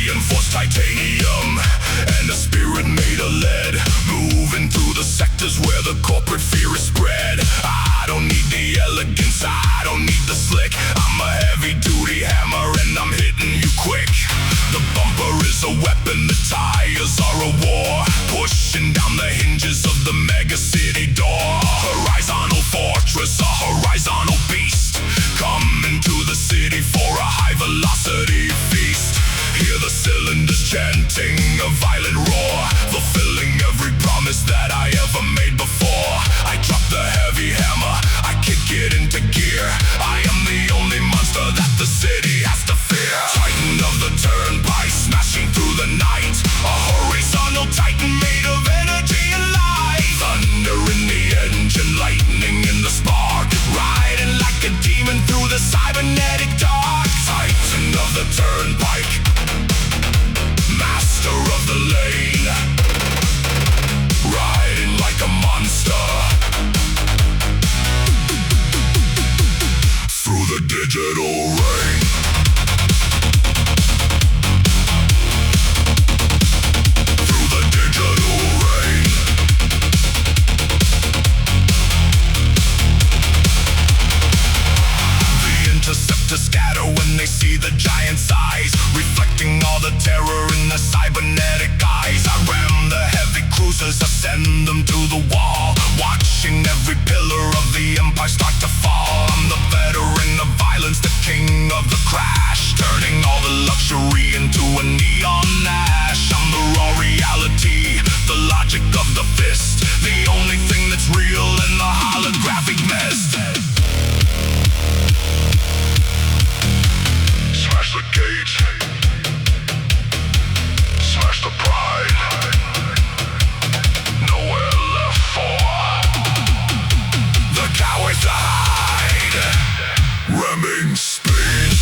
reinforced titanium and a spirit made of lead, moving through the sectors where the corporate fear is spread. I don't need the elegance, I don't need the slick. I'm a heavy-duty hammer and I'm hitting you quick. The bumper is a weapon, the tires are a war, pushing down the hinges of the mega city door. Horizontal fortress, a horizontal beast, coming to the city for a high-velocity feast. Hear the cylinders chanting a violent roar, fulfilling every promise that I ever made before. I drop the heavy hammer, I kick it into gear. I am the only monster that the city has to fear. Titan of the turnpike, smashing through the night, a horizontal titan made of energy and light. Thunder in the engine, lightning in the spark, riding like a demon through the cybernetic dark. Titan of the turnpike, master of the lane, riding like a monster through the digital rain. Through the digital rain. The interceptors scatter when they see the giant size, reflecting all the terror in the cybernetic eyes. I ram the heavy cruisers, I send them to the wall, watching every pillar of the empire start to fall. I'm the veteran of violence, the king of the crash, turning all the luxury into a neon ash. I'm the raw reality, the logic of the fist, the only thing that's real in the holographic mist. Smash the gate, smash the pride, nowhere left for the cowards to hide. Ramming speed,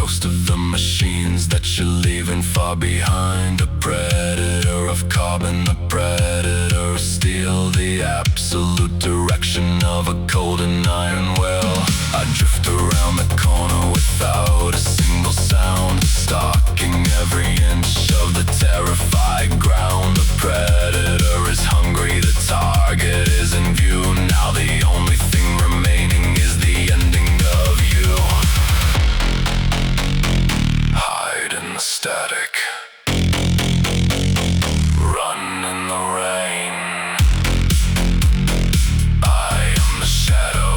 ghost of the machines that you're leaving far behind. A predator of carbon, a predator of steel, the absolute direction of a cold and iron will. I drift around the corner without a single sound, stalking every inch of the terrified ground. The predator is hungry, the target is in view. Now the only thing remaining is the ending of you. Hide in the static, run in the rain. I am the shadow,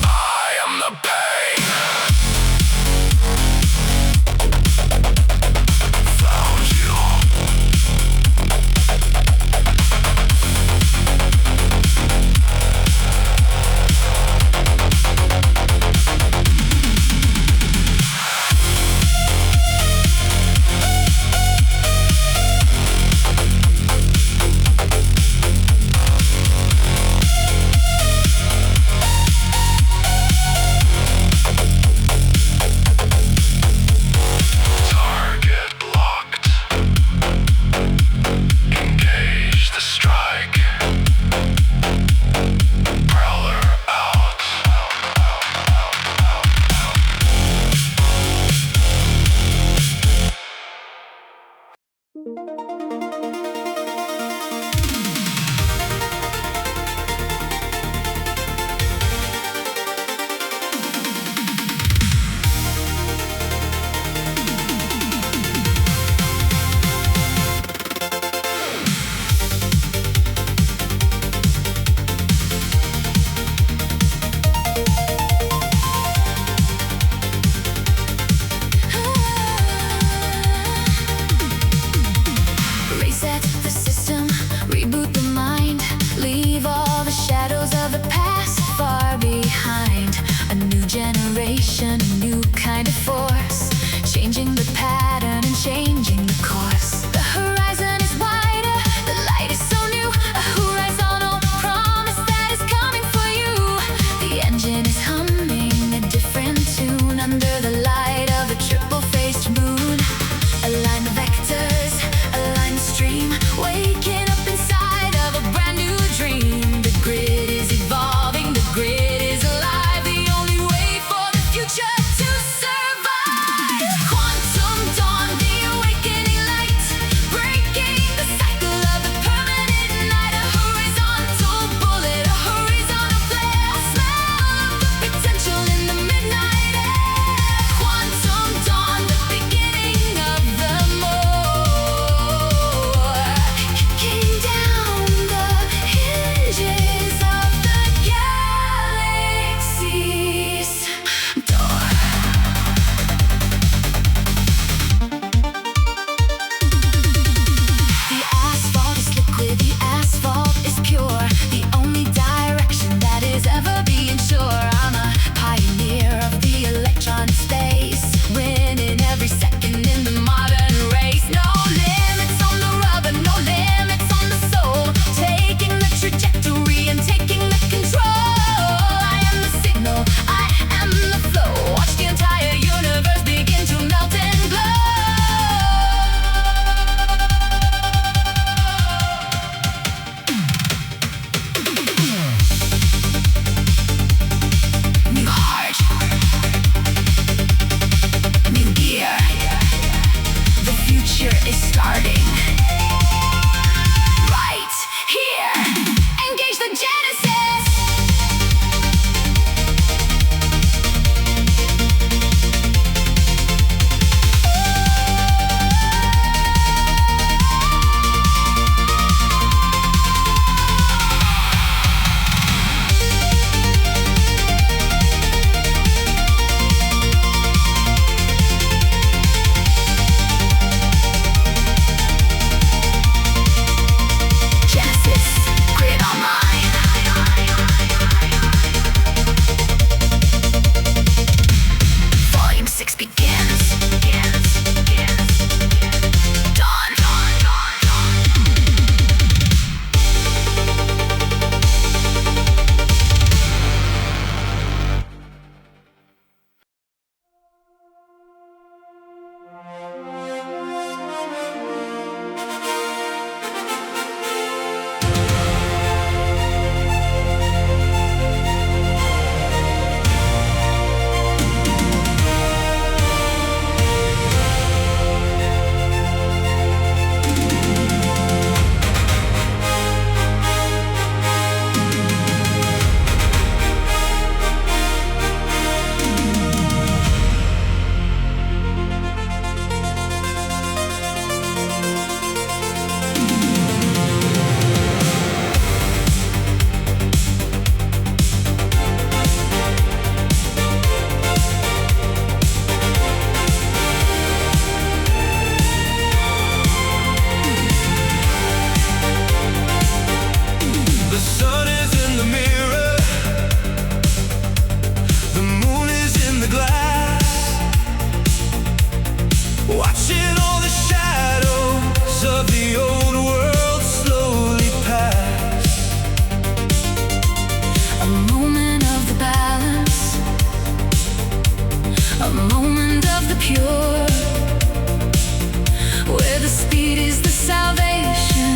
I am the pain. Found you. salvation,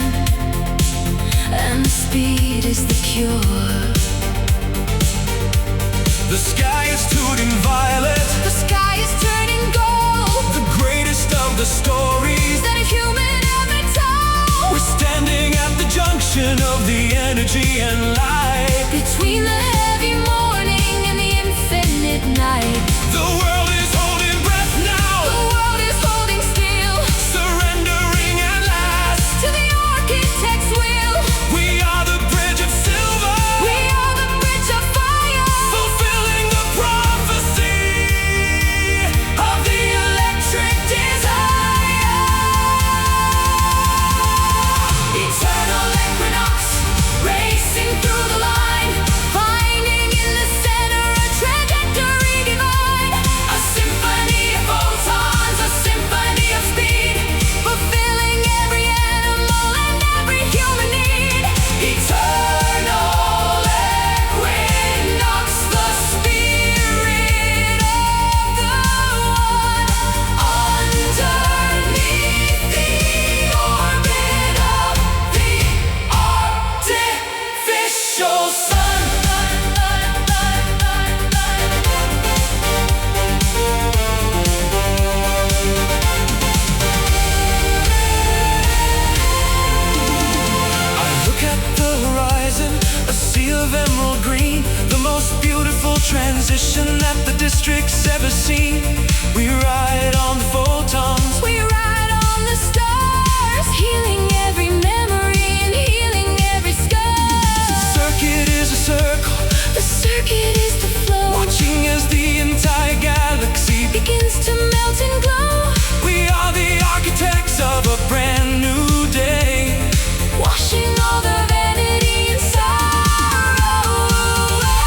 and the speed is the cure. The sky is turning violet, the sky is turning gold. The greatest of the stories that a human ever told. We're standing at the junction of the energy and light, between the heavy morning and the infinite night. The world is holding breath now, the world is holding still, surrendering at last to the architect's will. We are the bridge of silver, we are the bridge of fire, fulfilling the prophecy of the electric desire. Eternal equinox, racing through the line, finding in the center a trajectory divine. A symphony of photons, a symphony of speed, fulfilling every animal and every human need. Eternal equinox, the spirit of the one, underneath the orbit of the artificial sun. I look at the horizon, a sea of emerald green, the most beautiful transition that the district's ever seen. We ride on the photons, we ride on the stars, healing every memory and healing every scar. The circuit is a circle, the circuit is the flow, watching as the entire galaxy begins to melt and glow. We are the architects of a brand new day, washing all the vanity and sorrow away.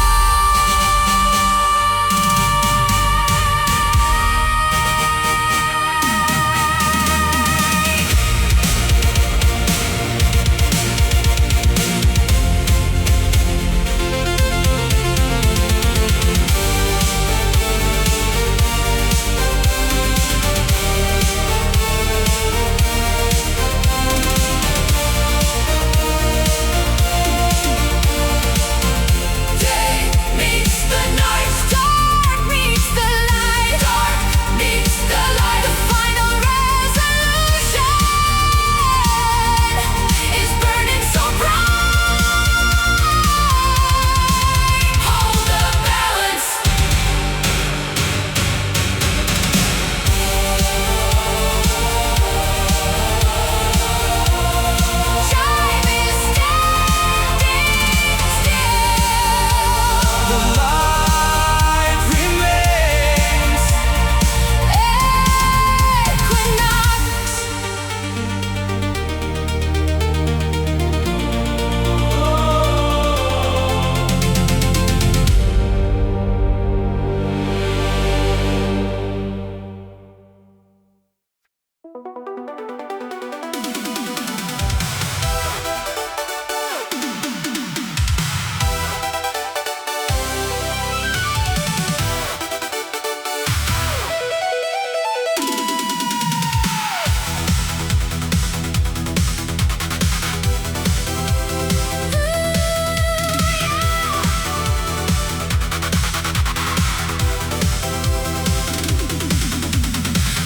Day meets the night, dark meets the light, dark meets the light. The final resolution is burning so bright. Hold the balance. Time is standing still. The light remains. Equinox.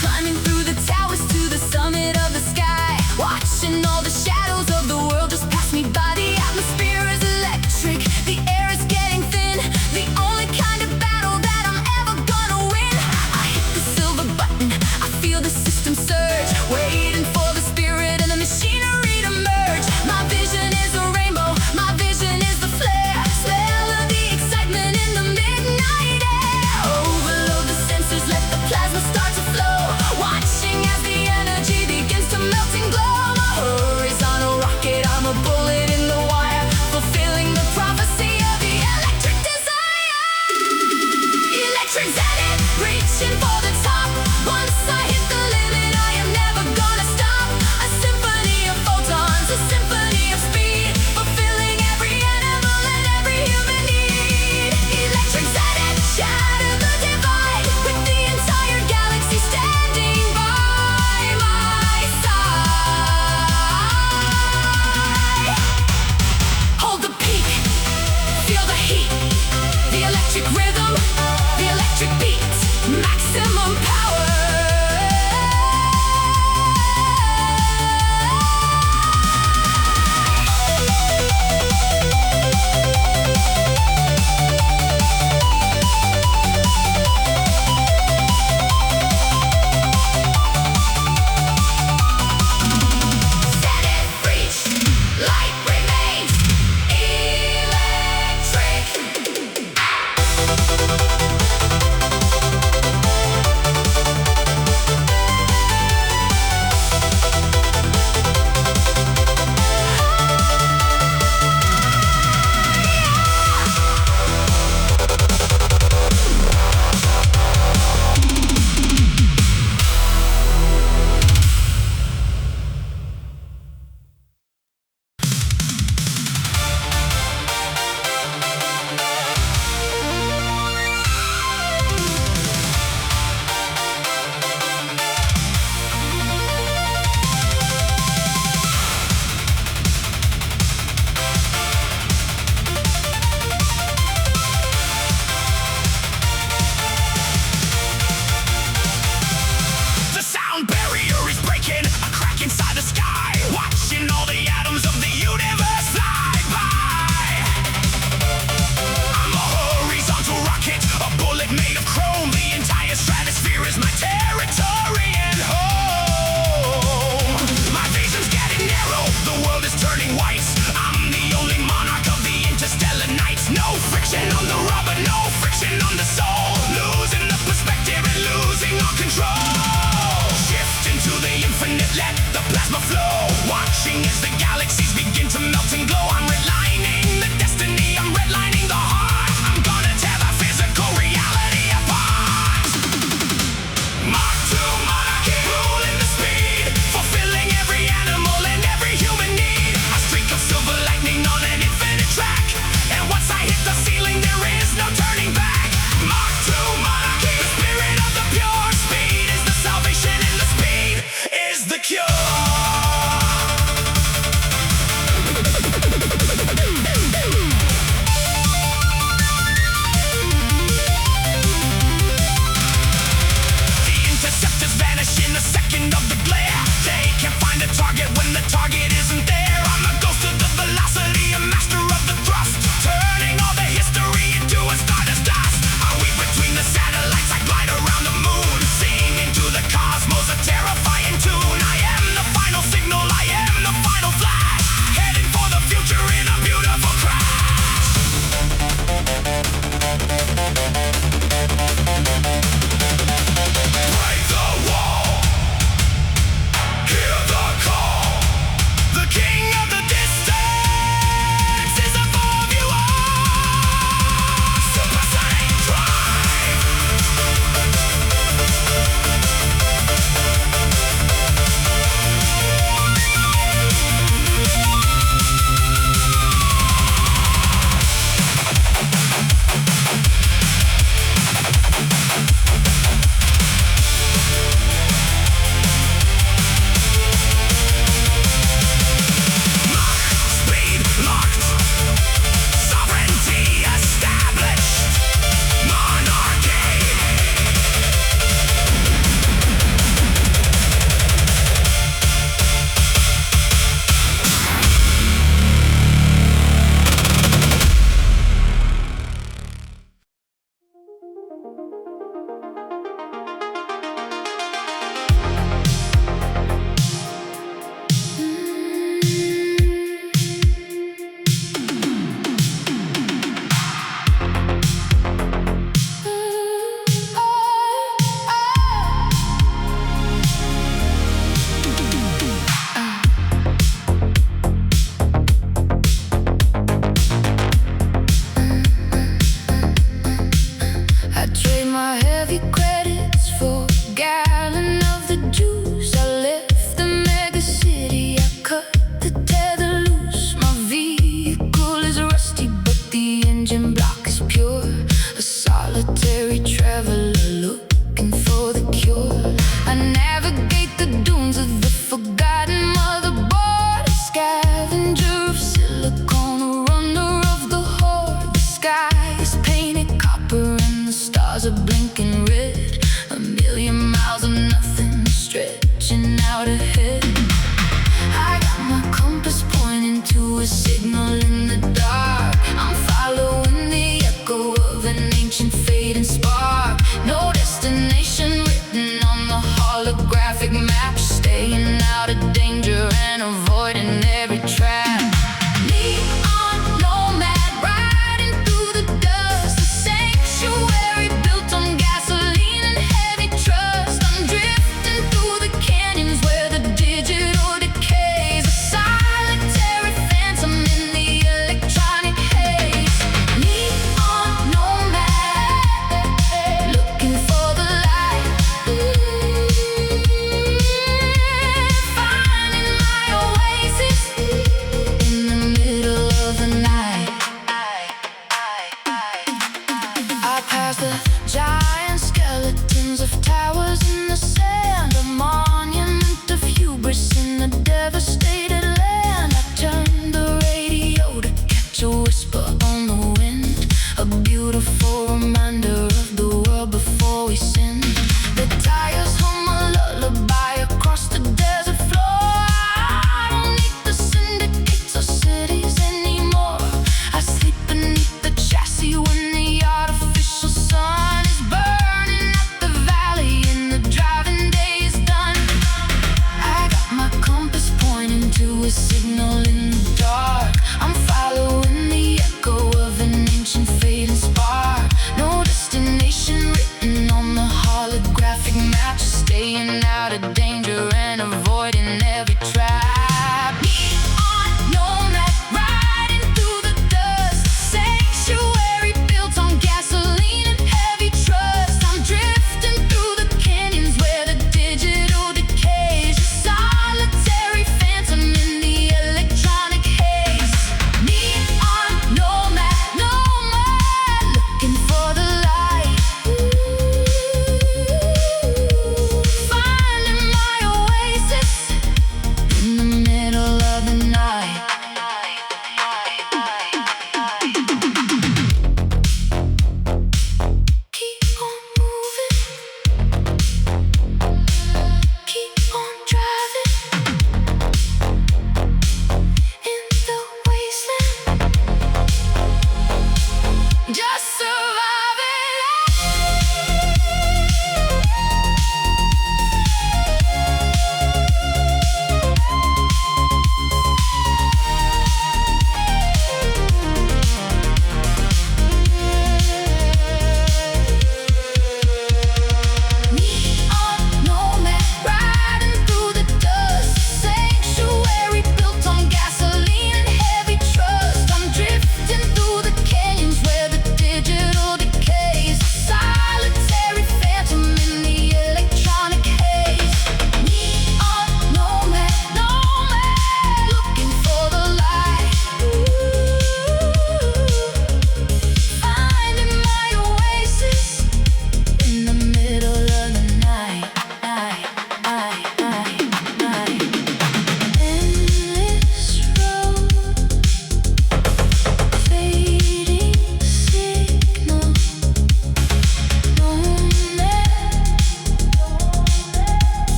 Climbing through the towers to the Let the plasma flow, watching as the galaxies begin to melt and glow. I'm redlining the destiny, I'm redlining the heart. I'm gonna tear the physical reality apart. Mark 2 monarchy, ruling the speed, fulfilling every animal and every human need. A streak of silver lightning on an infinite track, and once I hit the ceiling there is no turning back. Mark 2 monarchy, the spirit of the pure. Speed is the salvation and the speed is the cure. Find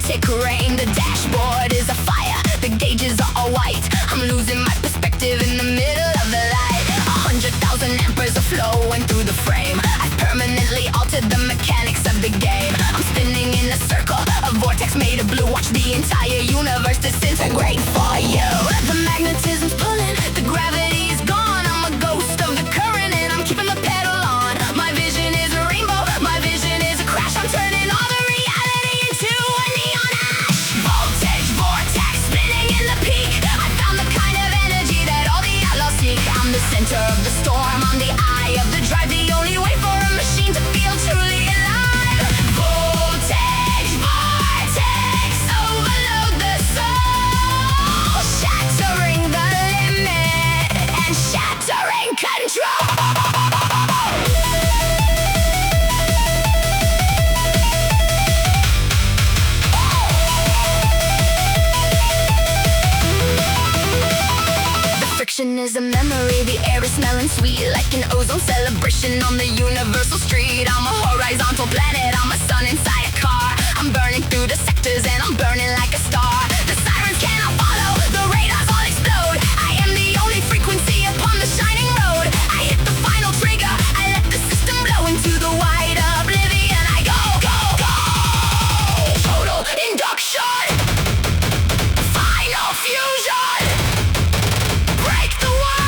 Vortex rain, the dashboard is afire. The gauges are all white. I'm losing my perspective in the middle of the light. 100,000 amperes are flowing through the frame. I've permanently altered the mechanics of the game. I'm spinning in a circle, a vortex made of blue. Watch the entire universe disintegrate for you. The magnetism's pulling, the gravity is gone. I'm a ghost of the current and I'm keeping the pedal on. My vision is a rainbow, my vision is a crash. I'm turning all the reality into a neon ash. Voltage, vortex, spinning in the peak. I found the kind of energy that all the outlaws seek. I'm the center of the storm, I'm the eye of the drive. The only way for a machine to feel truly alive. Voltage, vortex, overload the soul. Shattering the limit and shattering control. Friction is a memory, the air is smelling sweet, like an ozone celebration on the universal street. I'm a horizontal planet, I'm a sun inside a car. I'm burning through the sectors and I'm burning like a star. The sirens cannot follow, the radars all explode. I am the only frequency upon the shining road. I hit the final trigger, I let the system blow into the wide oblivion. I go, go, go. Total induction, final fusion. Break the wall,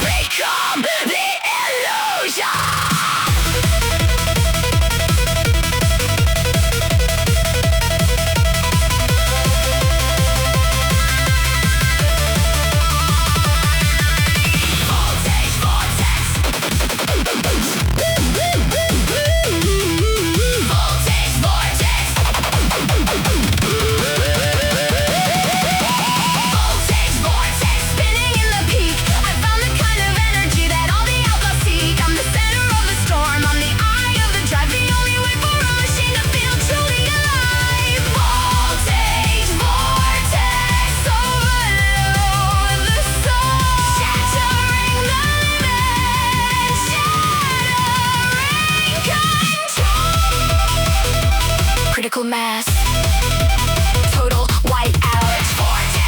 become the illusion. Voltage, vortex. Voltage, vortex. Voltage, vortex, spinning in the peak. I found the kind of energy that all the outlaws seek. I'm the center of the storm, I'm the eye of the drive. The only way for a machine to feel truly alive. Voltage, vortex, overload the soul. Shattering the limit, shattering control. Critical mass, total whiteout. Vortex.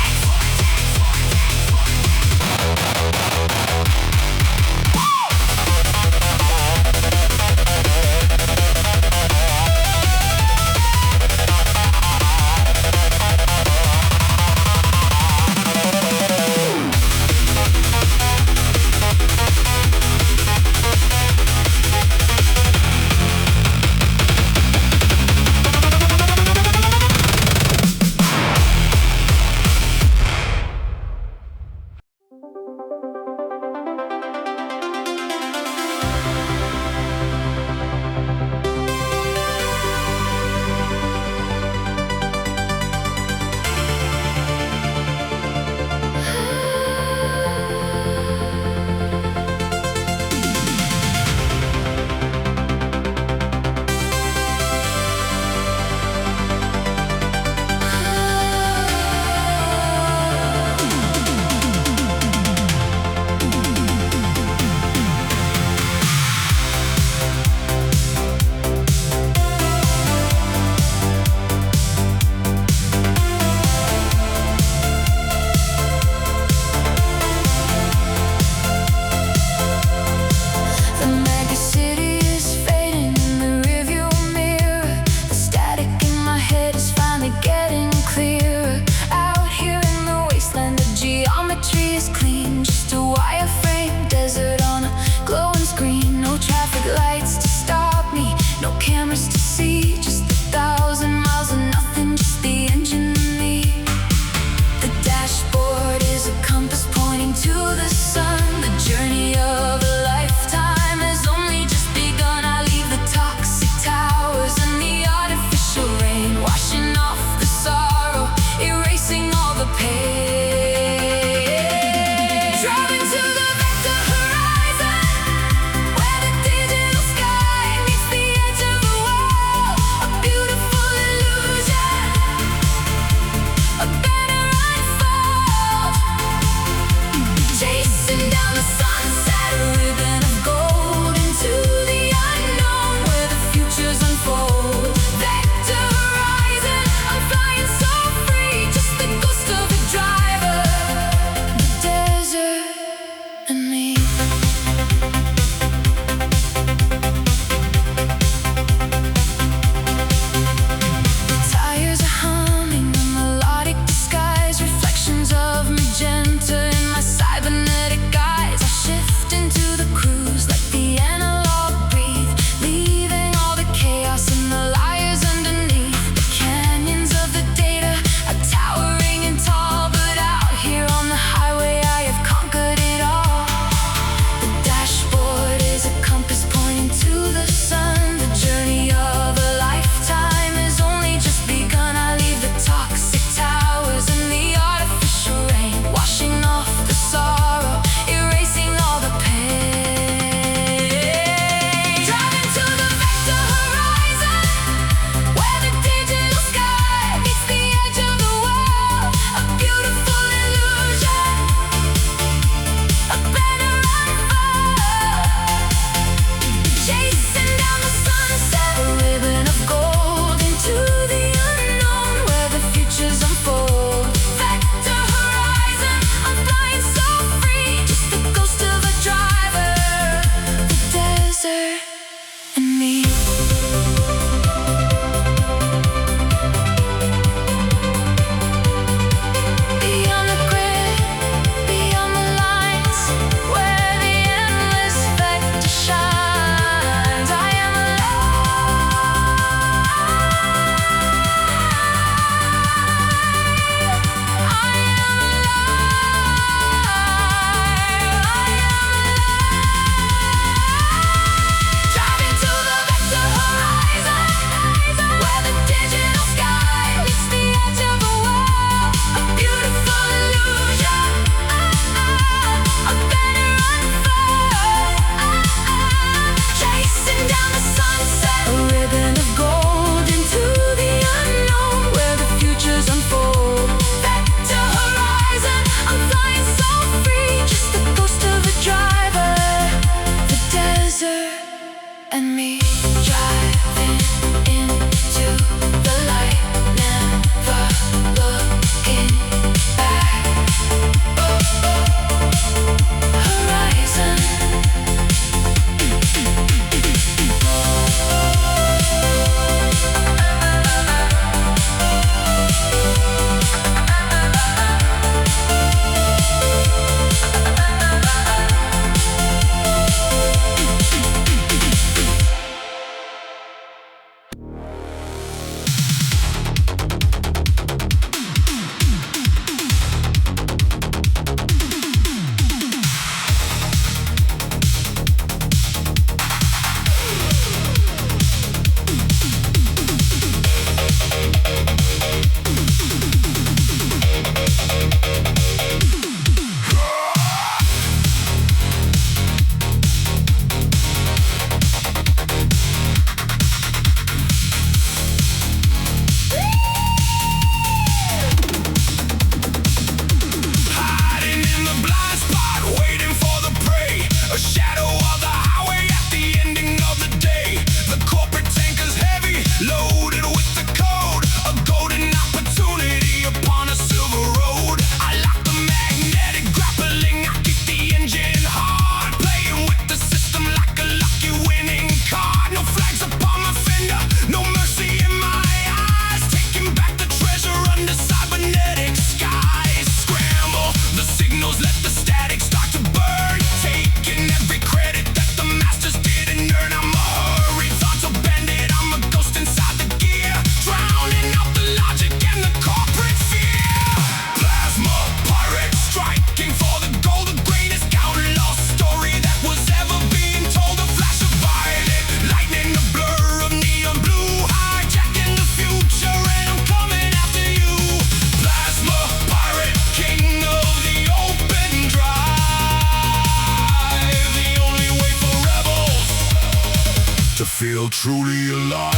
feel truly alive.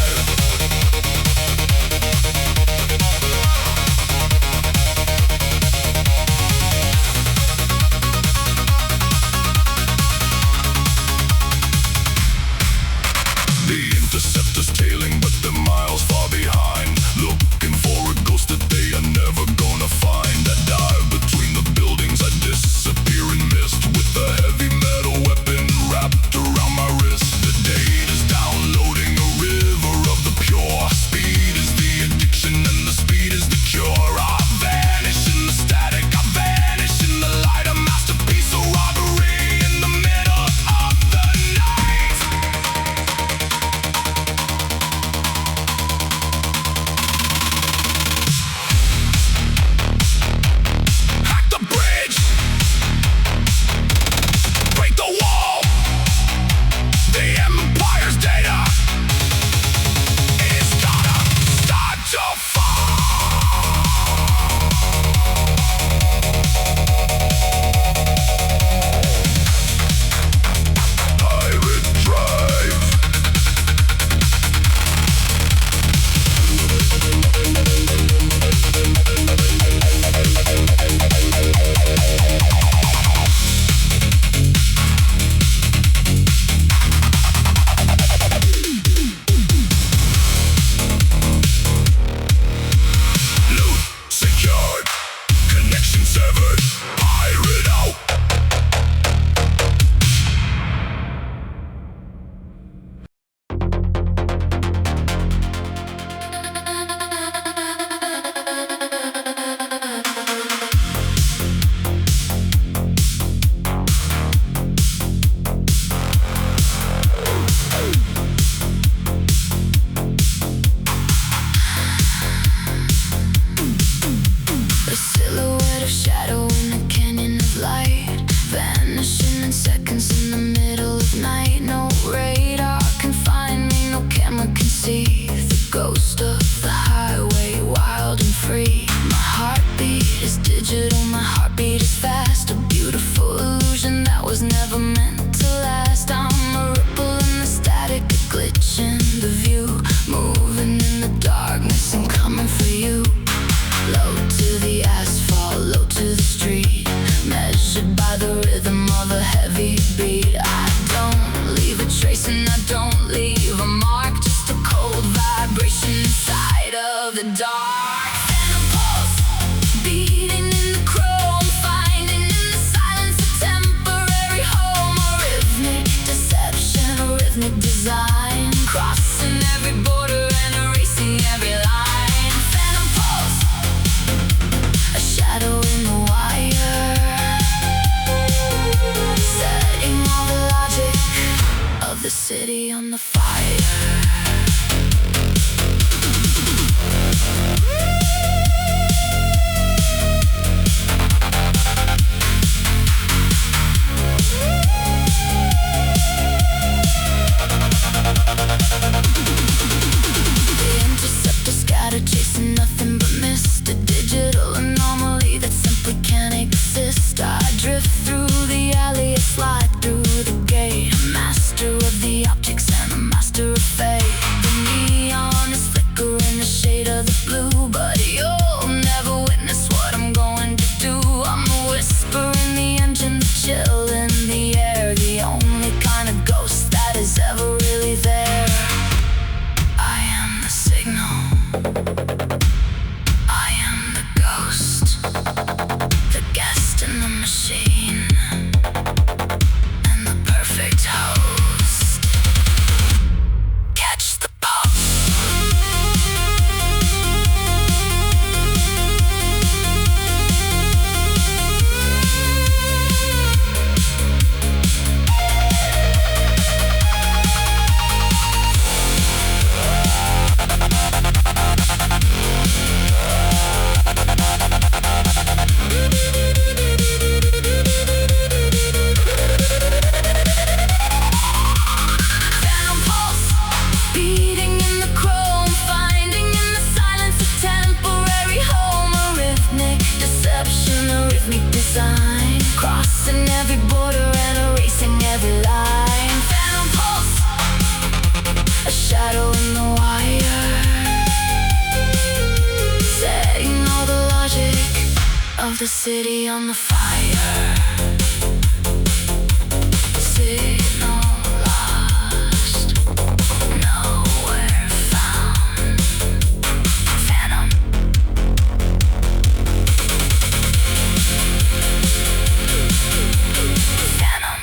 The interceptor's tailing, but they're miles far behind, looking for a ghost that they are never gonna find. I dive between the buildings, I disappear in mist, with a heavy metal weapon wrapped around my wrist. The data's downloading a river of the pure. Speed is the addiction and the speed is the cure. I vanish in the static, I vanish in the light. A masterpiece of robbery in the middle of the night. Hack the bridge, break the wall. The Empire's data is gonna start to fall. Pirate Drive. Loot secured, connection severed, pirate out. A silhouette of shadow in a canyon of light, vanishing in seconds in the middle of night. No radar can find me, no camera can see the ghost of the highway, wild and free. My heartbeat is digital, my heartbeat is fast, a beautiful illusion that was never meant to last. I'm a ripple in the static, a glitch in the view, moving in the darkness and coming for you. Low to the asphalt, low to the street, measured by the rhythm of a heavy beat. I don't leave a trace and I don't leave a mark, just a cold vibration inside of the dark. Phantom pulse, beating in the chrome, finding in the silence a temporary home. A rhythmic deception, a rhythmic design, crossing every border and erasing every line. Phantom pulse, a shadow in the wire, setting all the logic of the city on the fire. The interceptor scattered, chasing nothing but mist, a digital anomaly that simply can't exist. I drift through the alley, I slide through the gate, a master of the optics and a master of fate. The neon is flickering the shade of the blue, but you'll never witness what I'm going to do. I'm a whisper in the engine, the chill in the air, the only kind of ghost that is ever really there. I am the signal, I am the ghost, the guest in the machine, and the perfect host. Catch the pulse. Phantom pulse, beating in the chrome, finding in the silence a temporary home. A rhythmic deception, a rhythmic design, crossing every border and erasing every line. Phantom pulse, a of the city on the fire. Signal lost, nowhere found. Phantom. Phantom.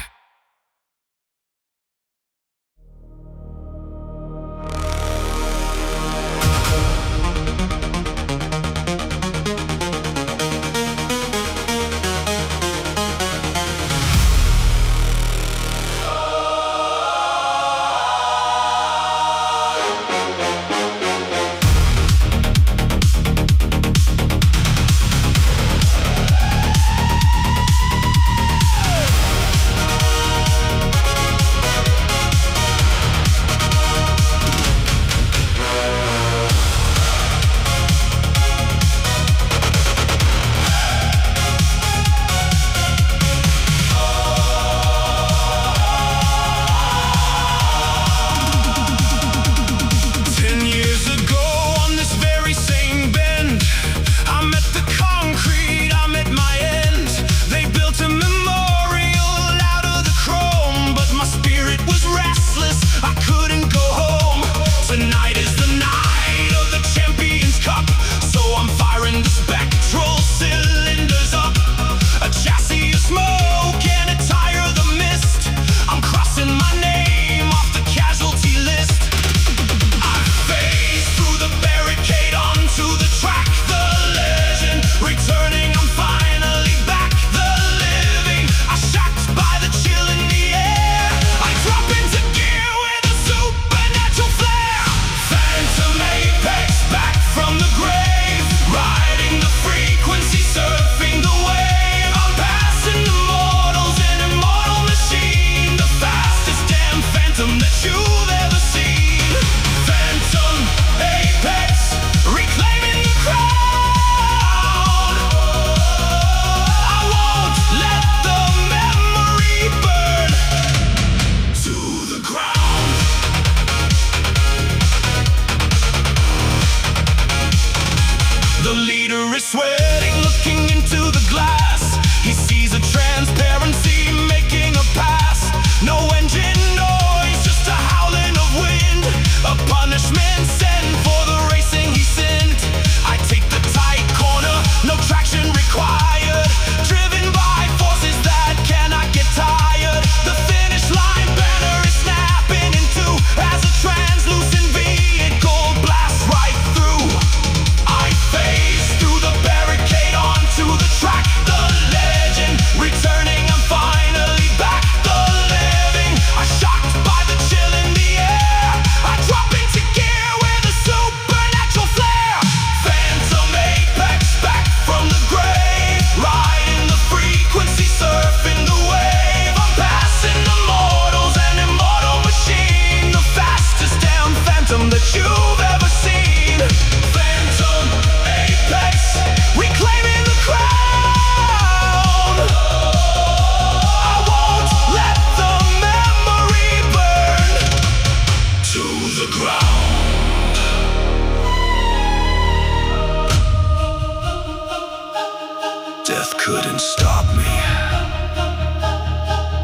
Death couldn't stop me.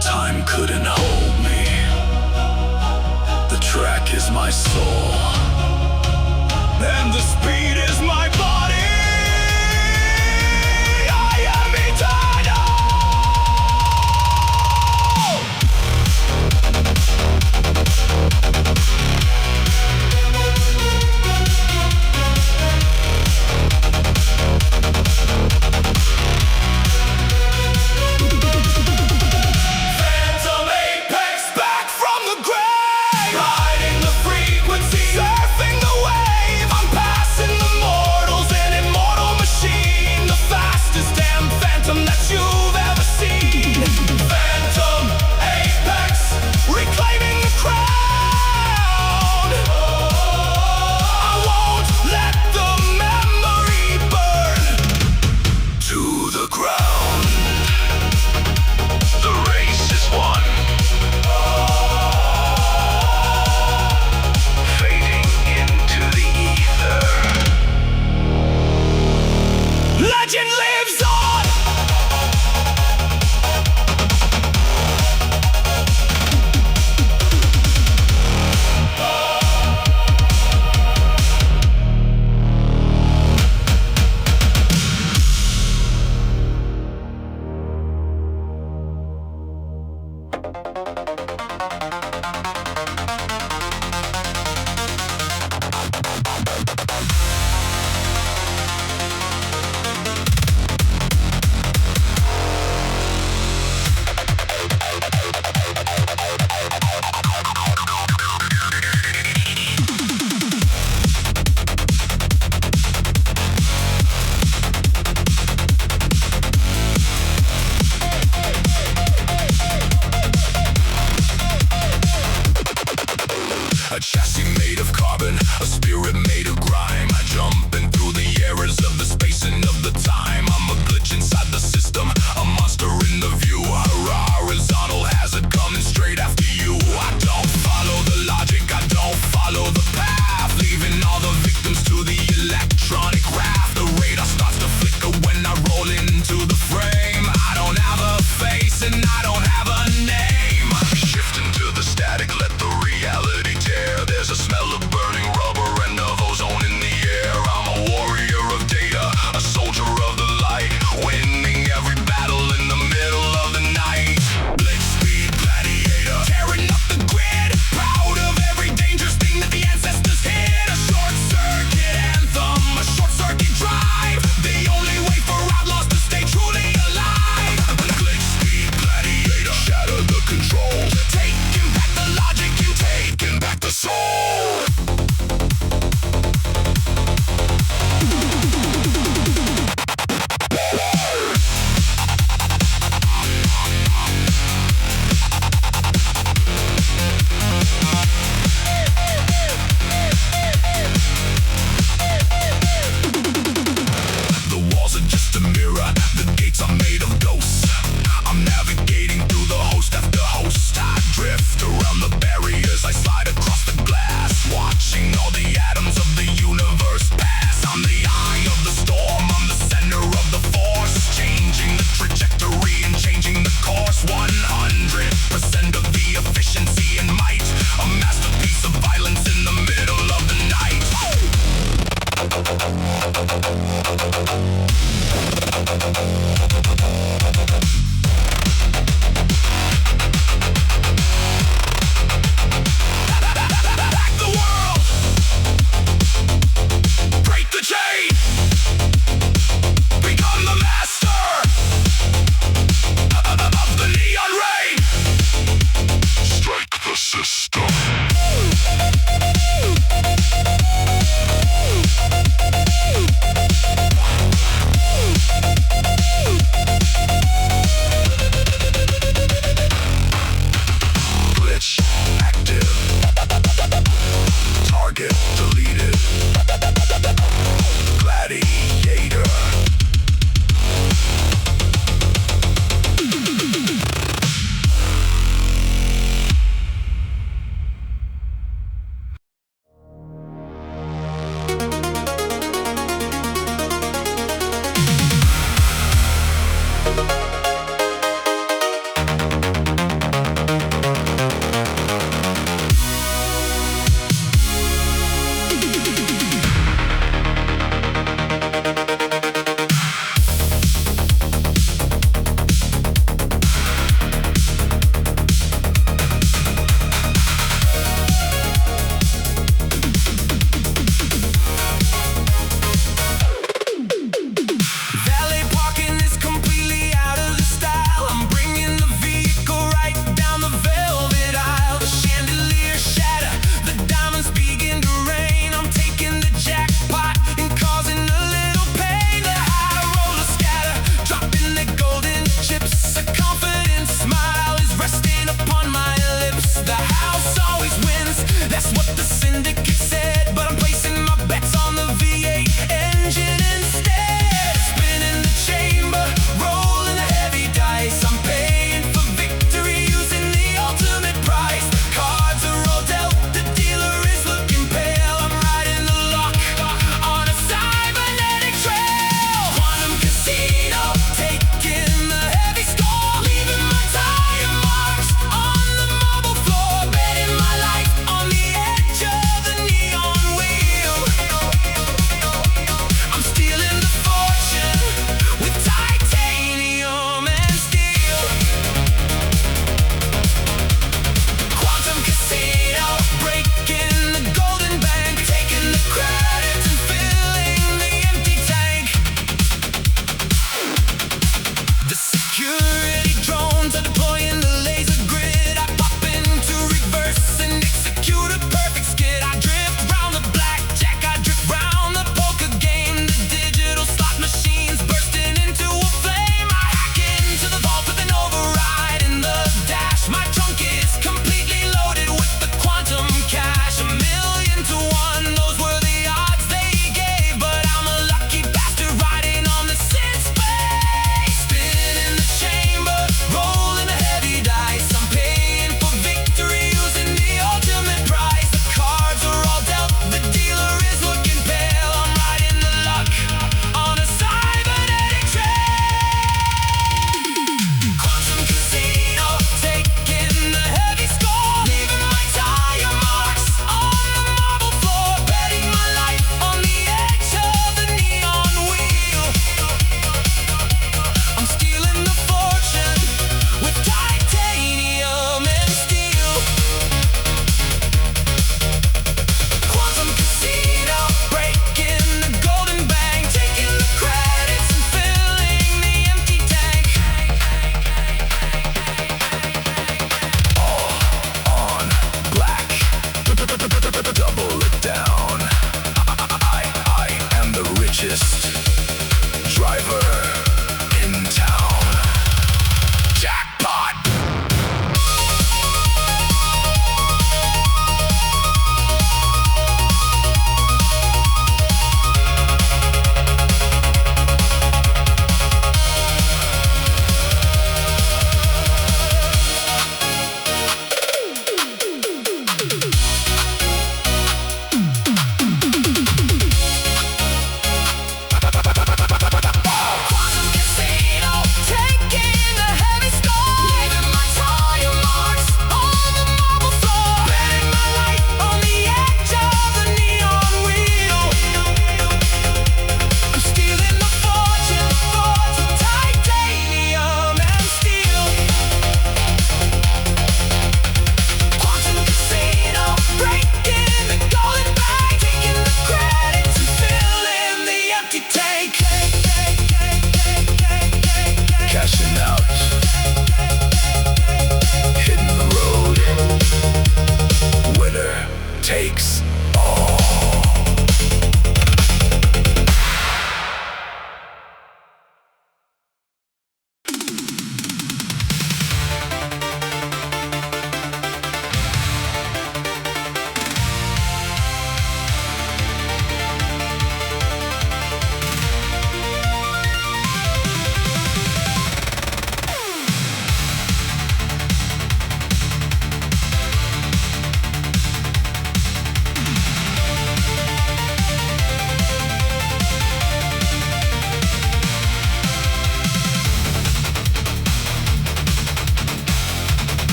Time couldn't hold me. The track is my soul, and the speed is my body. I am eternal.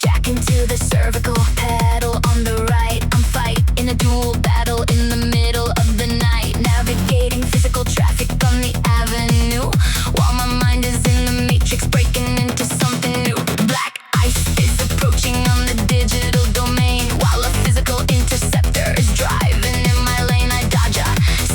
Jack into the cervical, pedal on the right. I'm fighting a dual battle in the middle of the night, navigating physical traffic on the avenue, while my mind is in the matrix, breaking into something new. Black ice is approaching on the digital domain, while a physical interceptor is driving in my lane. I dodge a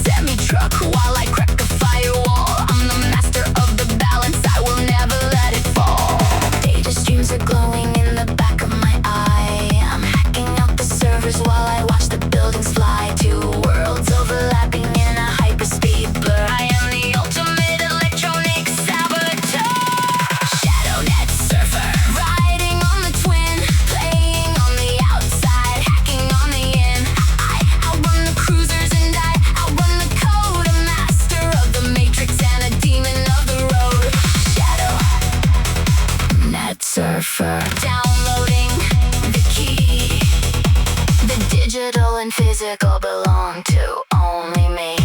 semi-truck while I crack a firewall. I'm the master of the balance, I will never let it fall. Data streams are glowing in the back of my eye. I'm hacking out the servers while I watch the buildings fly. Two worlds overlapping in a hyperspeed blur. I am the ultimate electronic saboteur. Shadow net surfer, riding on the twin, playing on the outside, hacking on the in. I outrun the cruisers and I outrun the code. A master of the matrix and a demon of the road. Shadow net surfer, downloading the key. The digital and physical belong to only me.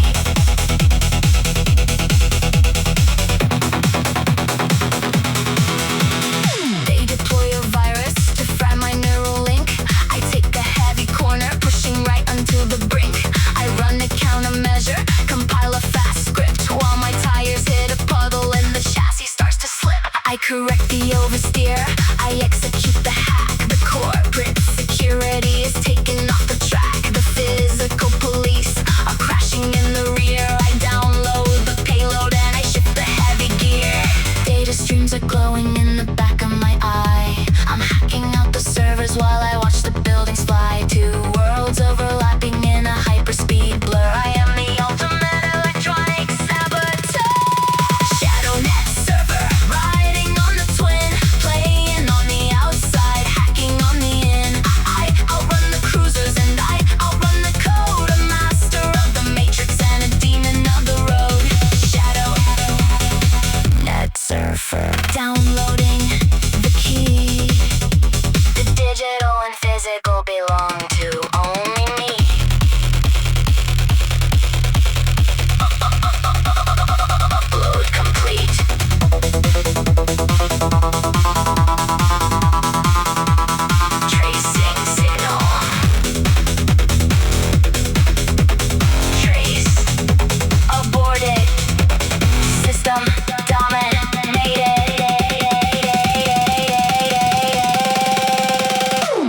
They deploy a virus to fry my neural link. I take a heavy corner, pushing right onto the brink. I run a countermeasure, compile a fast script, while my tires hit a puddle and the chassis starts to slip. I correct the oversteer, I execute the hack. The corporate security is taken off the track. The physical police are crashing in the rear. I download the payload and I shift the heavy gear. Data streams are glowing in the back of my eye. I'm hacking out the servers while I watch the buildings fly. Two worlds overlapping in a hyperspeed blur. I am the ultimate electronic saboteur. Shadow net server, riding on the twin, playing on the outside, hacking on the in. I outrun the cruisers and I outrun the code. A master of the matrix and a demon of the road. Shadow net surfer, downloading the key. The digital and physical belong to only me. Upload complete. Tracing signal. Trace aborted. System dominated.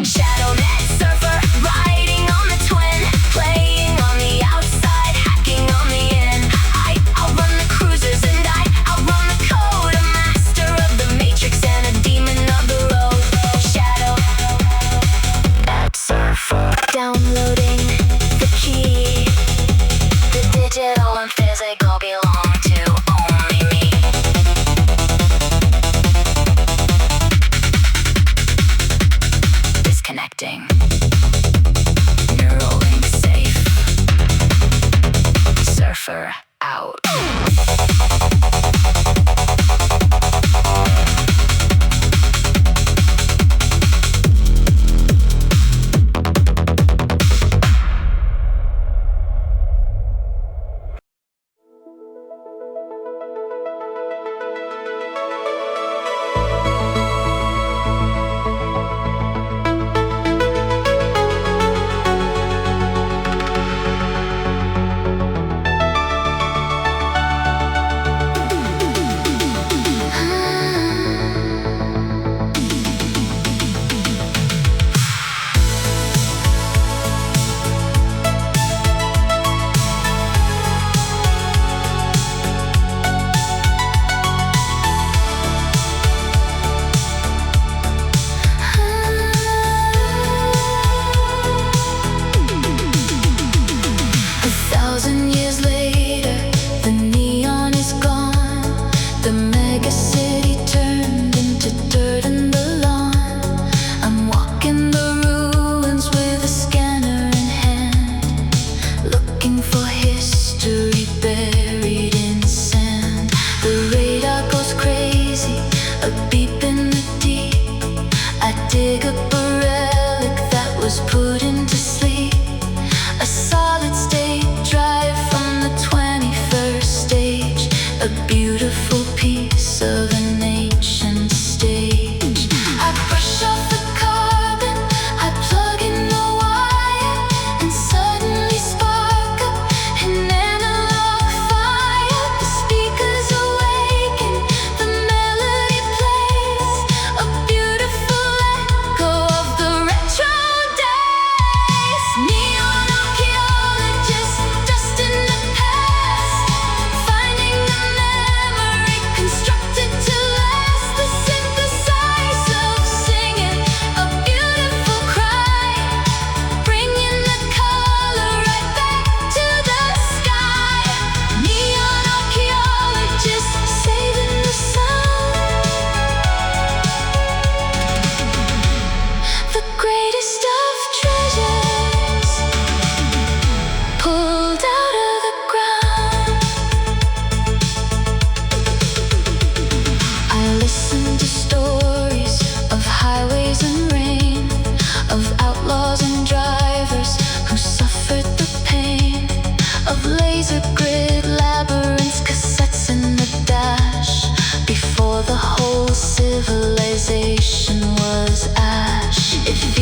Shadow net surfer, riding on the twin, playing on the outside, hacking on the in. I outrun the cruisers and I outrun the code. A master of the matrix and a demon of the road. Shadow net surfer, downloading the key. The digital and physical belong to only me. Disconnecting. Neural link safe. Surfer out. beautiful piece of an ancient stage. I brush off the cold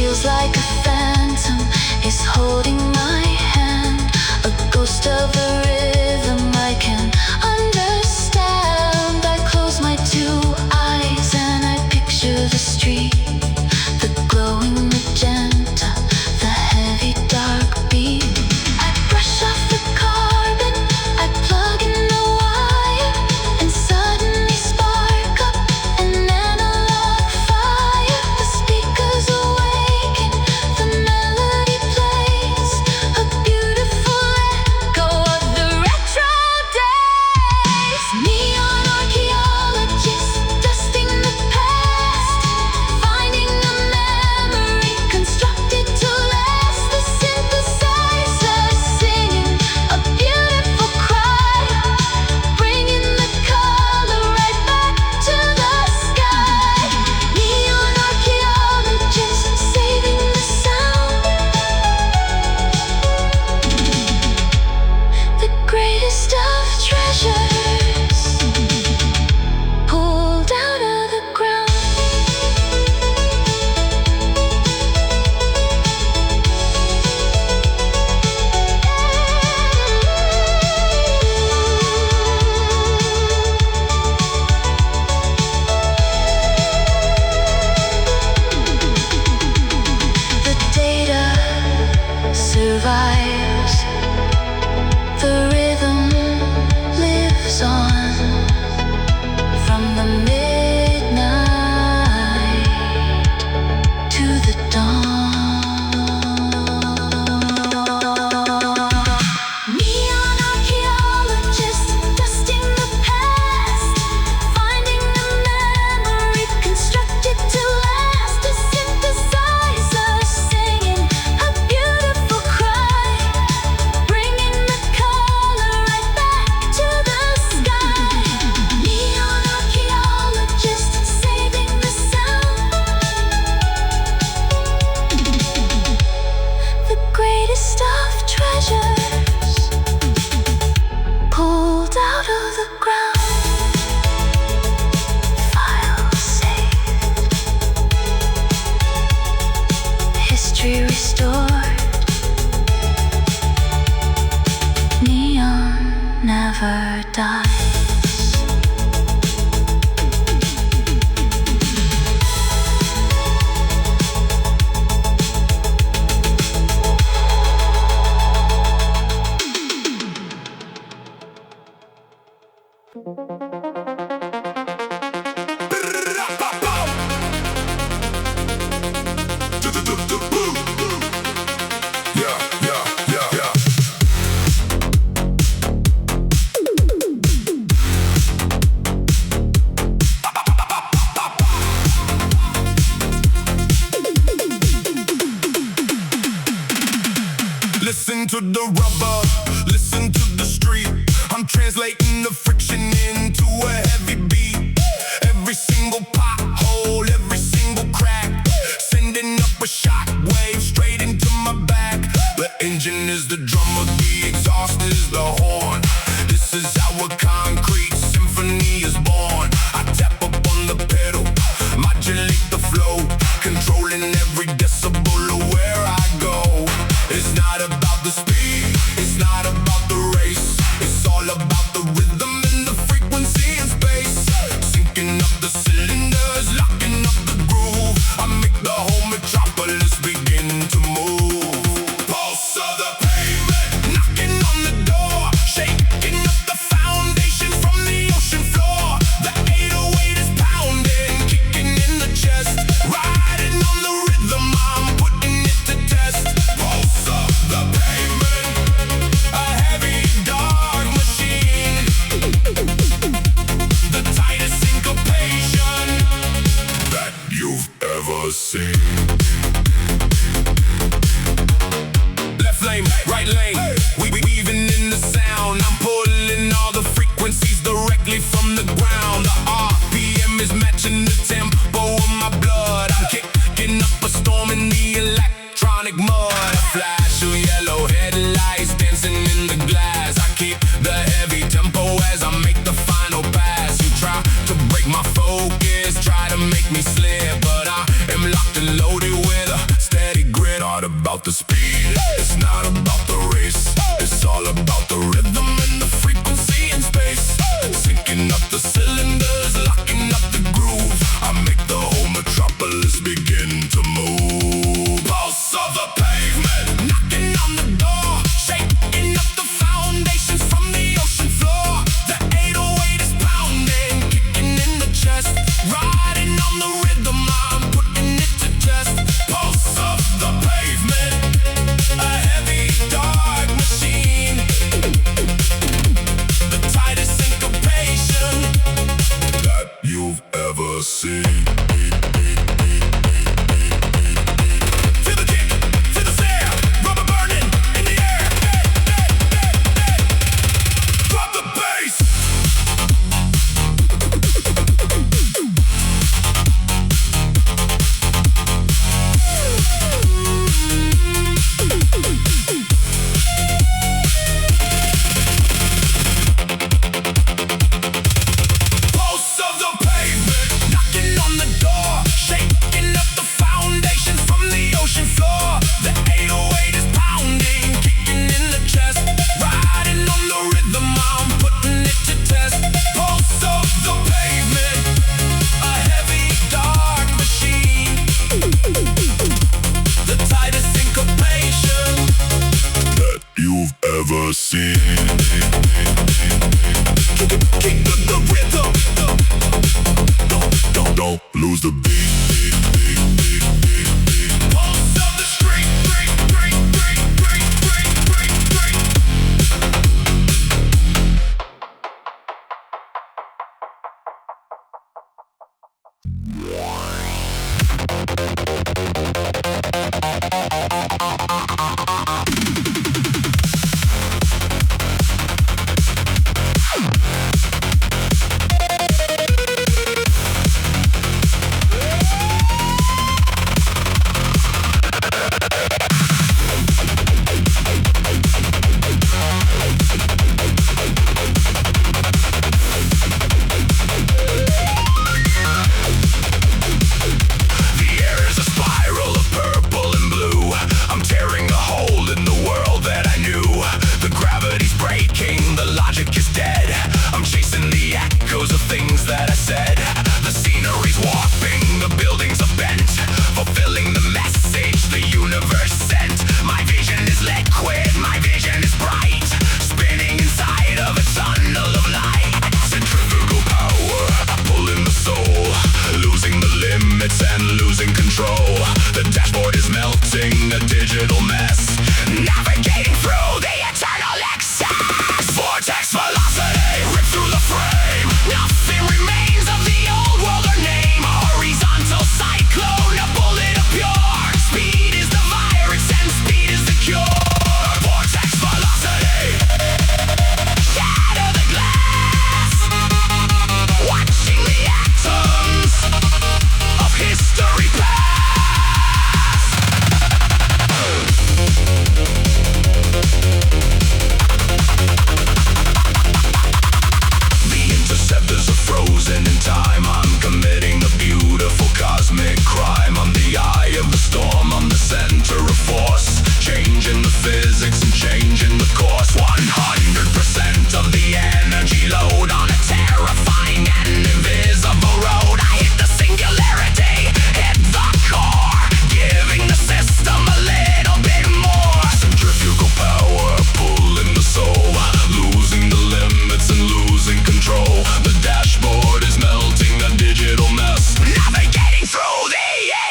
feels like a phantom is holding my hand, a ghost of a rhythm I can understand. I close my two eyes and I picture the street, the glowing magenta, the heavy dark beat. I brush off the carbon, I plug in the wire, and suddenly spark up an analog fire. The speakers awaken, the melody plays, a beautiful echo of the retro days. Neon archaeologists dusting the past, finding a memory constructed to last. The synthesizer singing a beautiful cry, bringing the color right back to the sky. Neon archaeologists saving the sound, the greatest of treasures pulled out of the ground. The data survives, the rhythm lives on, from the midnight to the dawn. Neon archaeologists dusting the past, finding a memory constructed to last. A synthesizer singing a beautiful cry, bringing the color right back to the sky. Neon archaeologists saving the sound, the greatest of treasures pulled out of the ground. Files saved, history restored. Neon never dies. Yeah, yeah, yeah, yeah. Listen to the rubber, listen to the street. I'm translating the friction into a heavy beat. Every single pothole, every single crack, sending up a shock wave straight into my back. The engine is the drummer, the exhaust is the horn. This is how a concrete symphony is born. I tap up on the pedal, modulate the flow, controlling every decibel of where I go. It's not about the speed, it's not about the race. It's all about the rhythm and the frequency and space. Syncing up the cylinders, locking up the groove. I make the whole metropolis begin to move. Pulse of the pavement, knocking on the door, shaking up the foundation from the ocean floor. The 808 is pounding, kicking in the chest, riding on the rhythm, I'm putting it to test. Pulse of the pavement, a heavy dark machine, the tightest syncopation that you've ever seen. Left lane, right lane, we weaving in the sound. I'm pulling all the frequencies directly from the ground. The RPM is matching the tempo of my blood. I'm kicking up a storm in the electronic mud. A flash of yellow headlights dancing in the glass. I keep the heavy tempo as I make the final pass. You try to break my focus, try to make me slip, but I am locked and loaded with a steady the speed, it's not about the race. It's all about the rhythm and the frequency and space. Syncing up the cylinders, locking up the groove. I make the whole metropolis begin to move. Pulse of the pavement, knocking on the door, shaking up the foundations from the ocean floor. The 808 is pounding, kicking in the chest, riding on the rhythm, I'm putting it to test. Pulse of the pavement, a heavy dark machine. The tightest syncopation that you've ever seen. Feel the kick, feel the snare, rubber burning in the air. Drop the bass. Pulse of the pavement, knocking on the door, shaking up the foundations from the ocean floor. The 808 is pounding, kicking in the chest, riding on the rhythm, I'm putting it to test. Pulse of the pavement, a heavy dark machine. The tightest syncopation that you've ever seen. Keep the rhythm. Don't lose the beat. Pulse of the street.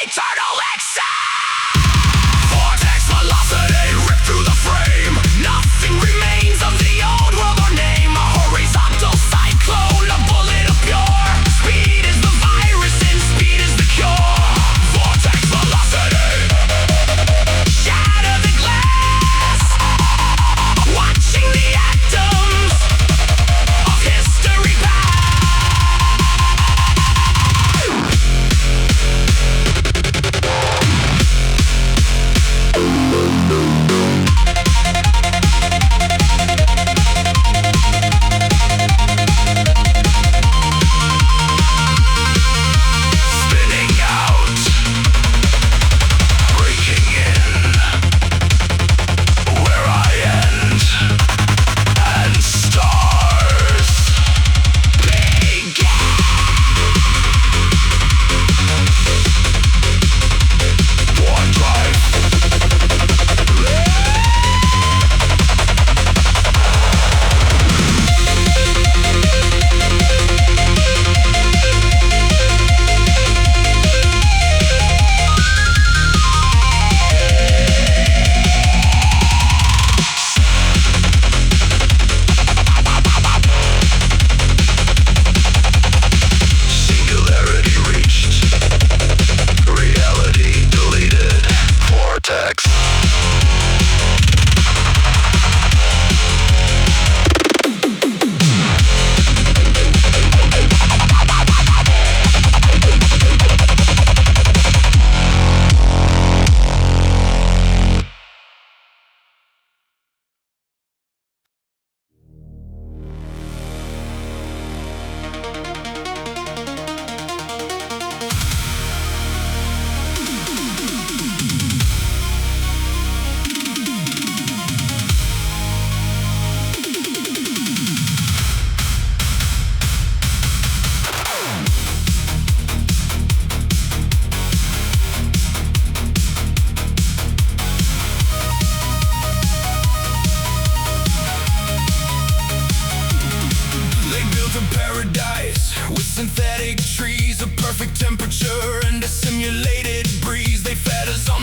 Eternal excess. Vortex velocity, rip through the frame.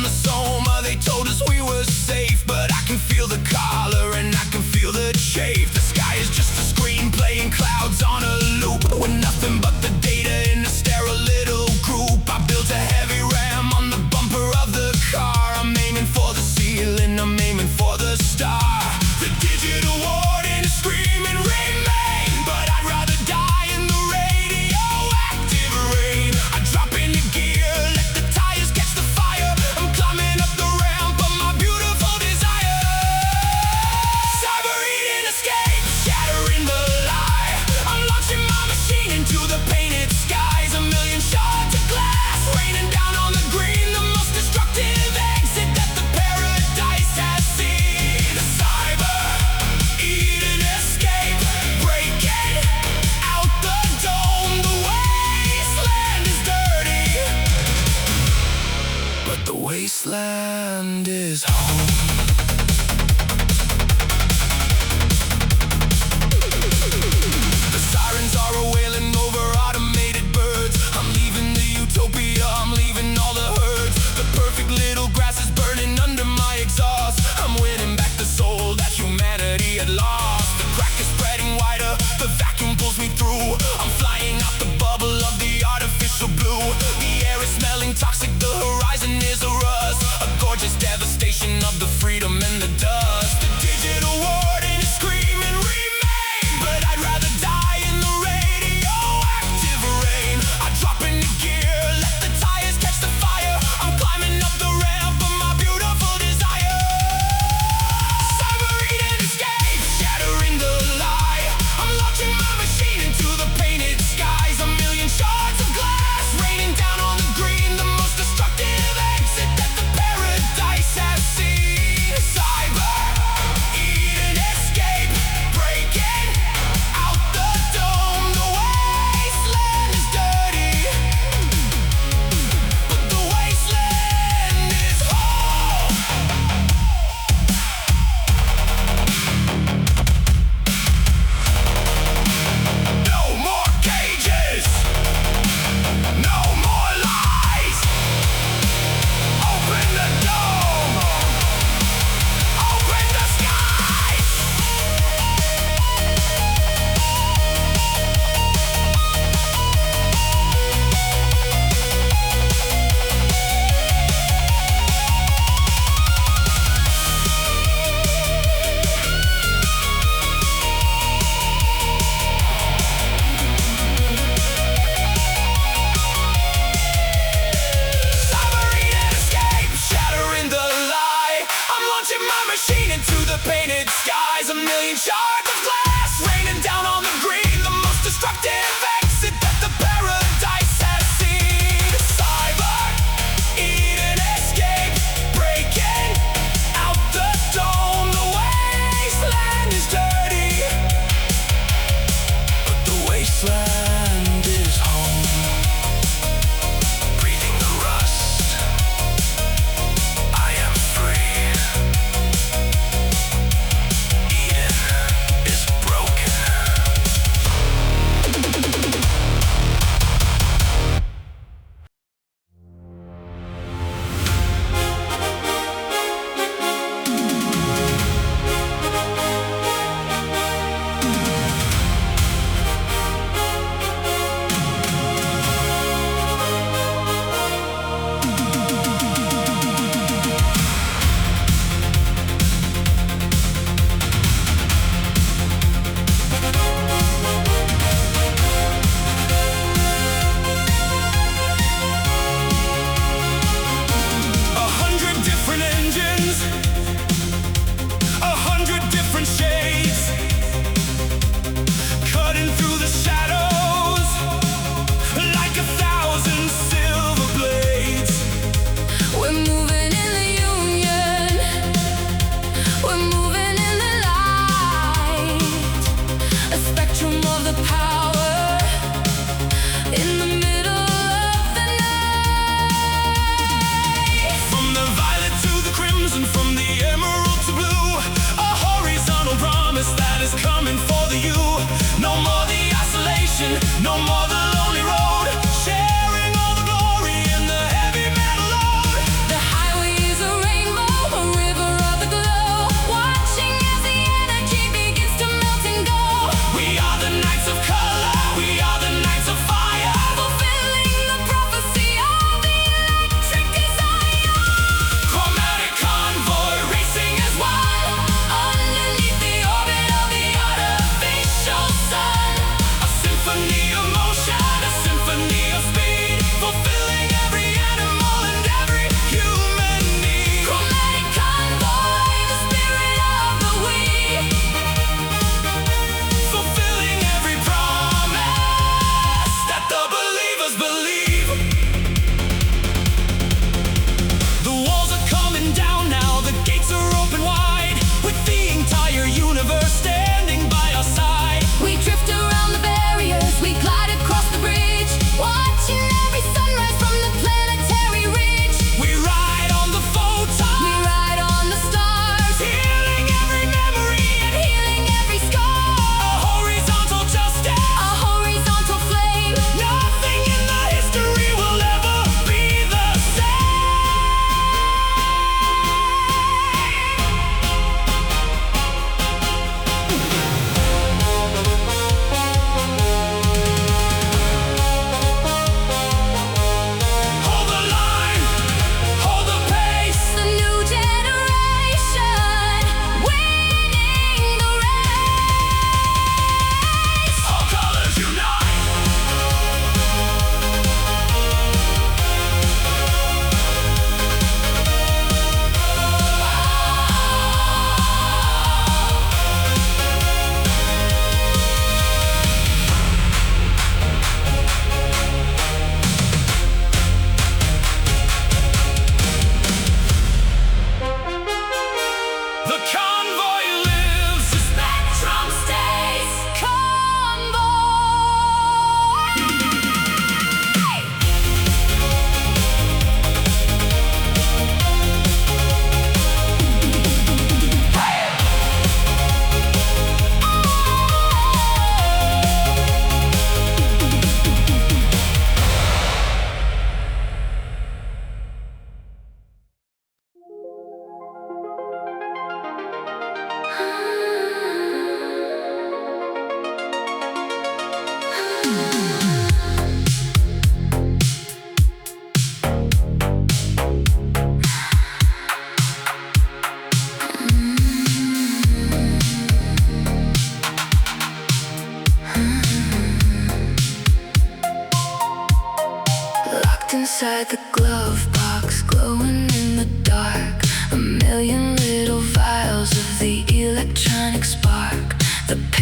on the Soma. They told us we were safe, but I can feel the collar and I can feel the chafe. The sky is just a screen playing clouds on a loop, with nothing but the data in a sterile little group. I built a heavy ram on the bumper of the car. I'm aiming for the ceiling, I'm aiming for the star. The digital warden is screaming remain, but I'd rather die in the radioactive rain. I drop into gear, let the tires catch the fire. I'm climbing up the ramp of my beautiful desire. Cyber eating escape, shattering the lie. I'm launching my machine into the painted skies. A million shards of glass raining down on the green, the most destructive exit that the paradise has seen. A cyber eating escape, breaking out the dome. The wasteland is dirty, but the wasteland is home. The sirens are wailing over automated birds. I'm leaving the utopia, I'm leaving all the herds. The perfect little grass is burning under my exhaust. I'm winning back the soul that humanity had lost. The crack is spreading wider, the vacuum pulls me through. I'm flying out the bubble of the artificial blue. The air is smelling toxic, the horizon is a rust. A gorgeous devastation of the freedom and the dust. The digital warden is screaming remain, but I'd rather die in the radioactive rain. I drop into gear, let the tires catch the fire. I'm climbing up the ramp of my beautiful desire. Cyber eating escape, shattering the lie. I'm launching my machine into the painted skies. A million shards of glass raining down on the green, the most destructive exit that the paradise has seen. Cyber eating escape, breaking out the dome. The wasteland is dirty, but the wasteland is home. No more cages, no more lies. Open the dome, open the skies. Cyber eating escape, shattering the lie. I'm launching my machine into the painted skies. A million shards of glass raining down on the green, the most destructive exit that the paradise has seen. Cyber eating escape, breaking out the dome. The wasteland is dirty, but the wasteland is home. Breathing the rust, I am free. Eden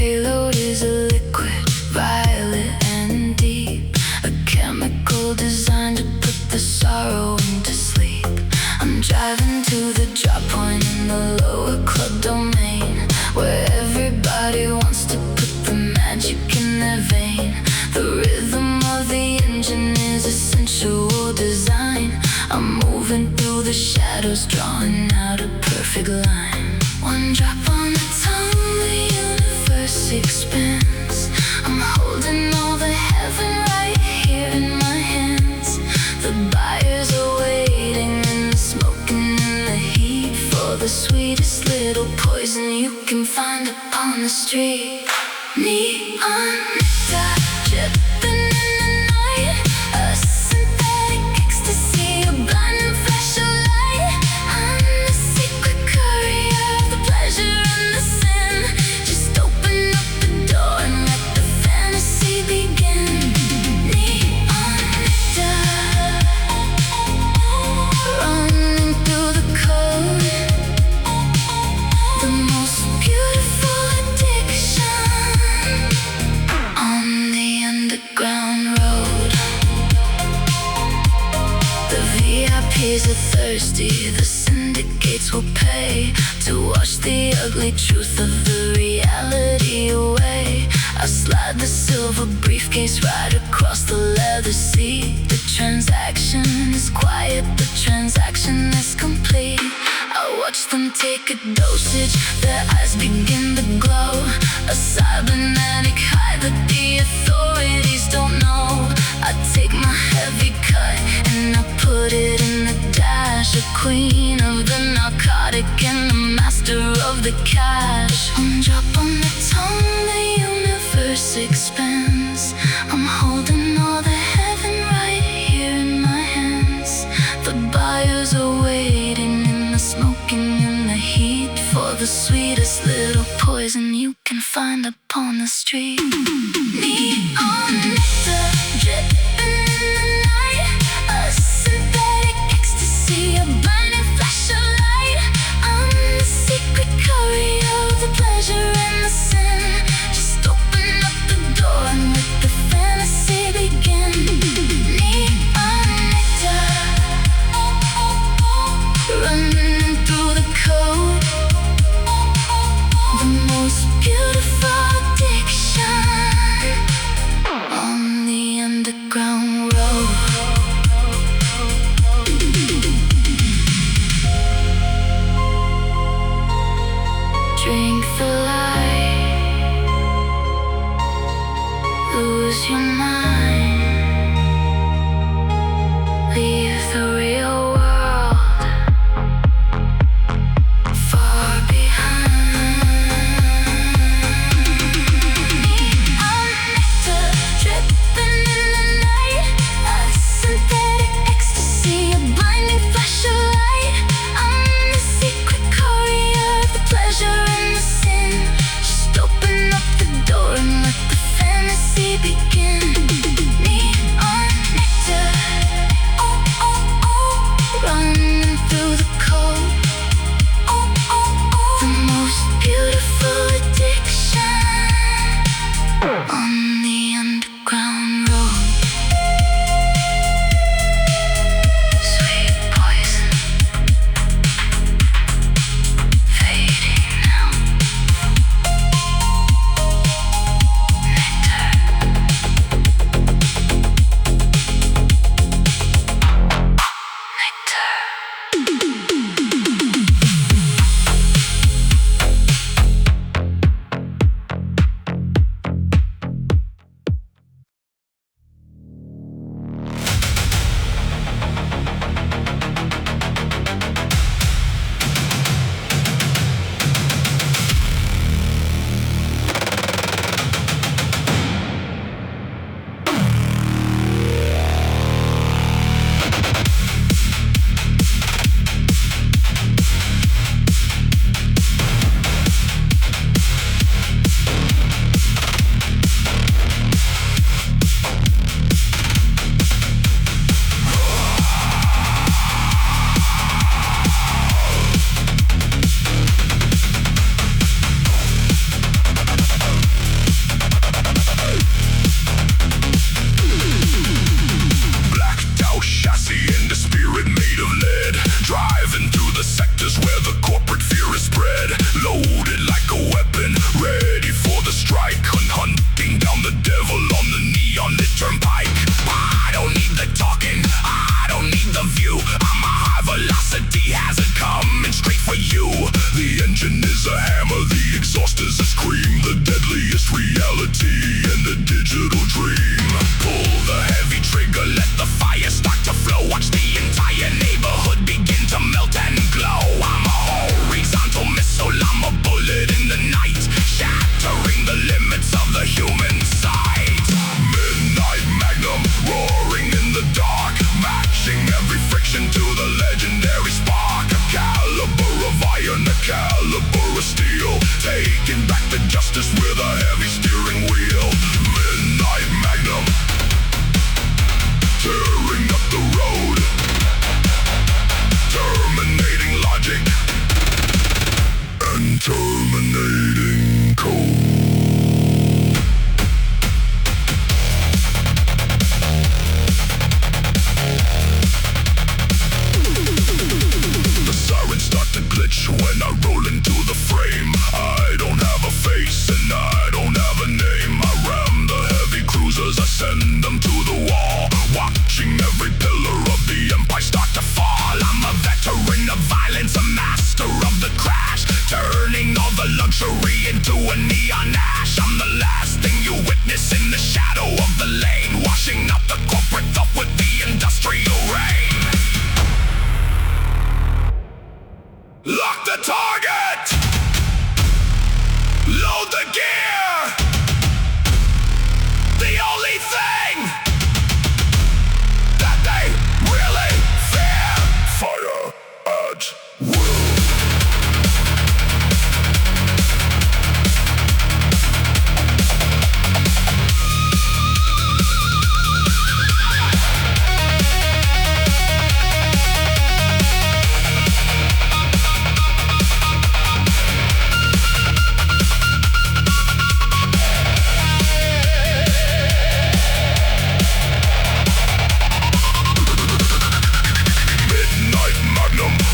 payload is a liquid, violet and deep, a chemical designed to put the sorrow into sleep. I'm driving to the drop point in the lower club domain, where everybody wants to put the magic in their vein. The rhythm of the engine is a sensual design. I'm moving through the shadows, drawing out a perfect line. One drop on the tongue, the universe expands. I'm holding all the heaven right here in my hands. The buyers are waiting and smoking in the heat for the sweetest little poison you can find upon the street. Neon nectar dripping in the night, a synthetic ecstasy, a blinding flash of light. I'm the secret courier of the pleasure and the sin. Just open up the door and let the fantasy begin. Neon nectar running through the code, the most beautiful addiction on the underground road. The VIPs are thirsty, the syndicates will pay to wash the ugly truth of the reality away. I slide the silver briefcase right across the leather seat. The transaction is quiet, the transaction is complete. I watch them take a dosage, their eyes begin to glow. A cybernetic high that the authorities don't know. I take my heavy cut and I put it in the dash. A queen of the narcotic and a master of the cash. One drop on the tongue, the universe expands. I'm holding all the heaven right here in my hands. The buyers are waiting in the smoking in the heat for the sweetest little poison you can find upon the street. Neon nectar dripping in the night, a synthetic ecstasy, a blinding flash of light. I'm the secret courier of the pleasure and the sin. Just open up the door and let the fantasy begin. Neon nectar running through the code, the most beautiful addiction on the is a hammer, the exhaust is a scream, the deadliest reality in the digital dream. Pull the heavy trigger, let the fire start to flow. Watch the entire neighborhood begin to melt and glow. I'm a horizontal missile, I'm a bullet in the night, shattering the limits of the human sight. Midnight magnum, roaring in the dark, matching every friction to the legendary spark. A caliber of iron, a caliber of steel, taking back the justice with a heavy steering wheel. Midnight magnum, tearing up the road, terminating logic and terminating code. The sirens start to glitch when I roll into the frame. I don't have a face and I don't have a name. I ram the heavy cruisers, I send them to the wall, watching every pillar of the empire start to fall. I'm a veteran of violence, a master of the crash, turning all the luxury into a neon ash. I'm the last thing you witness in the shadow of the lane, washing up the corporate thought with the industrial rain. Lock the target! Load the gear! The only thing that they really fear. Fire at will.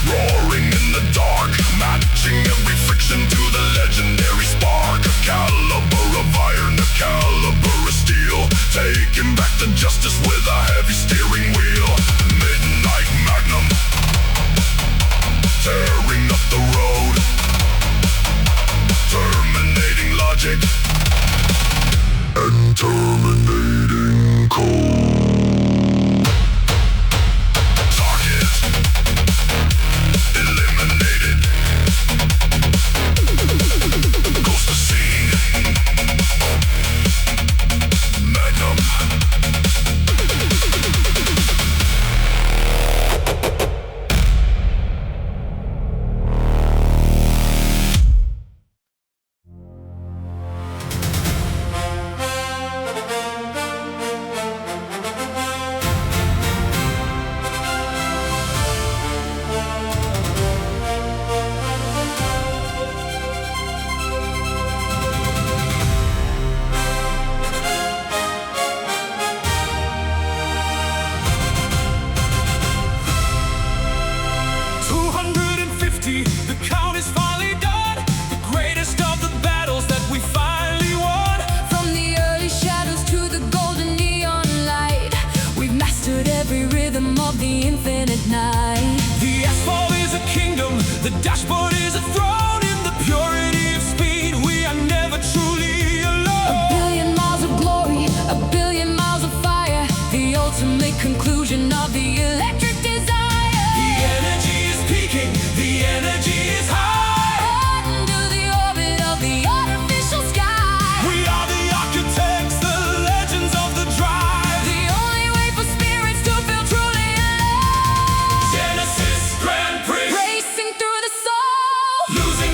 Roaring in the dark, matching every friction to the legendary spark. A caliber of iron, a caliber of steel, taking back the justice with a heavy steering wheel. Midnight magnum, tearing up the road, terminating logic and terminating code. Eliminated. Ghost of scene. Magnum. The dashboard is a throne in the purity of speed. We are never truly alone. A billion miles of glory, a billion miles of fire, the ultimate conclusion of the electric desire. The energy is peaking, the energy is high. Under the orbit of the artificial sky. We are the architects, the legends of the drive. The only way for spirits to feel truly alive. Genesis Grand Prix, Racing through the soul, losing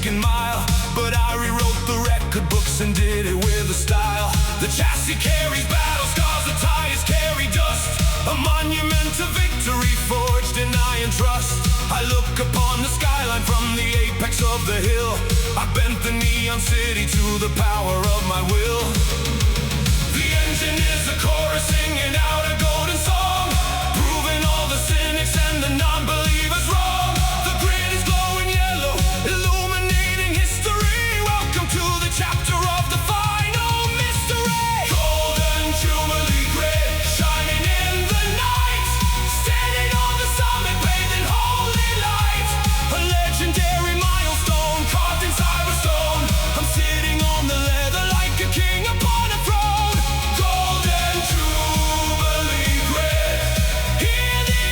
second mile, but I rewrote the record books and did it with a style. The chassis carries battle scars, the tires carry dust, a monument to victory forged in iron trust. I look upon the skyline from the apex of the hill. I bent the neon city to the power of my will. The engine is a chorus singing out a golden song, proving all the cynics and the non-believers wrong. The grid is glowing yellow, illuminating history. Welcome to the chapter of the final mystery. Golden Jubilee grid, shining in the night, standing on the summit, bathed in holy light. A legendary milestone carved in cyberstone. I'm sitting on the leather like a king upon a throne. Golden Jubilee grid, hear the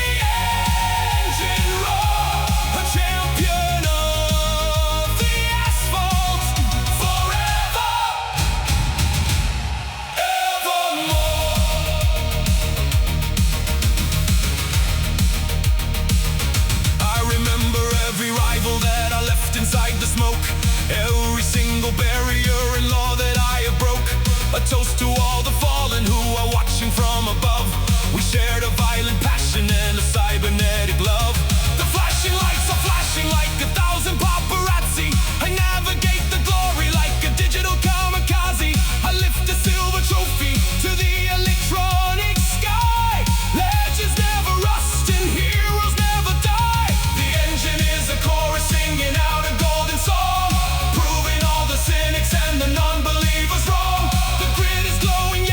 engine roar. A champion of the asphalt, forever, evermore. I remember every rival that I left inside the smoke, every single barrier and law that I have broke. A toast to all the fallen who are watching from above. We shared a violent passion and a cybernetic love. The flashing lights are flashing like 1,000 paparazzi. I navigate the glory like a digital kamikaze. I lift a silver trophy to the electronic sky. Legends never rust and heroes never die. The engine is a chorus singing out a golden song, proving all the cynics and the non-believers wrong. The grid is glowing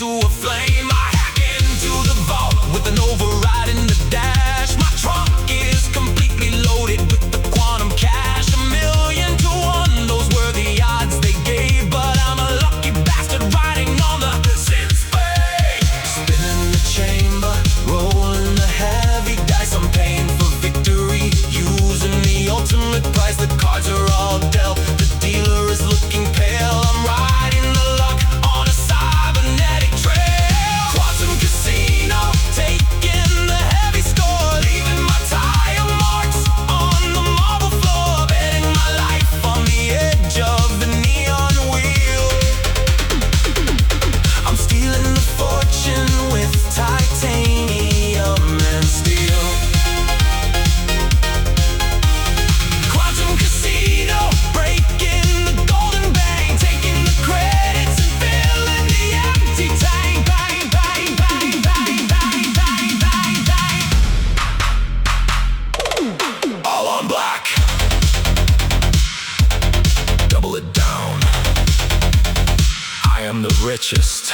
into a flame. I hack into the vault with an override in the dash. My trunk is completely loaded with the quantum cash. 1,000,000 to 1, those were the odds they gave, but I'm a lucky bastard riding on the Synthwave. Spinning the chamber, rolling the heavy dice. I'm paying for victory, using the ultimate price. The cards are all dealt, the dealer is looking pale. I'm riding the luck on a cybernetic trail. Quantum casino, taking the heavy score, leaving my tire marks on the marble floor, betting my life on the edge of the neon wheel. I'm stealing the fortune with titanium and steel. Quantum casino, breaking the golden bank, taking the credits and filling the empty tank. Bang, bang, bang, bang, bang, bang, bang, bang. All on black. Double it down. I am the richest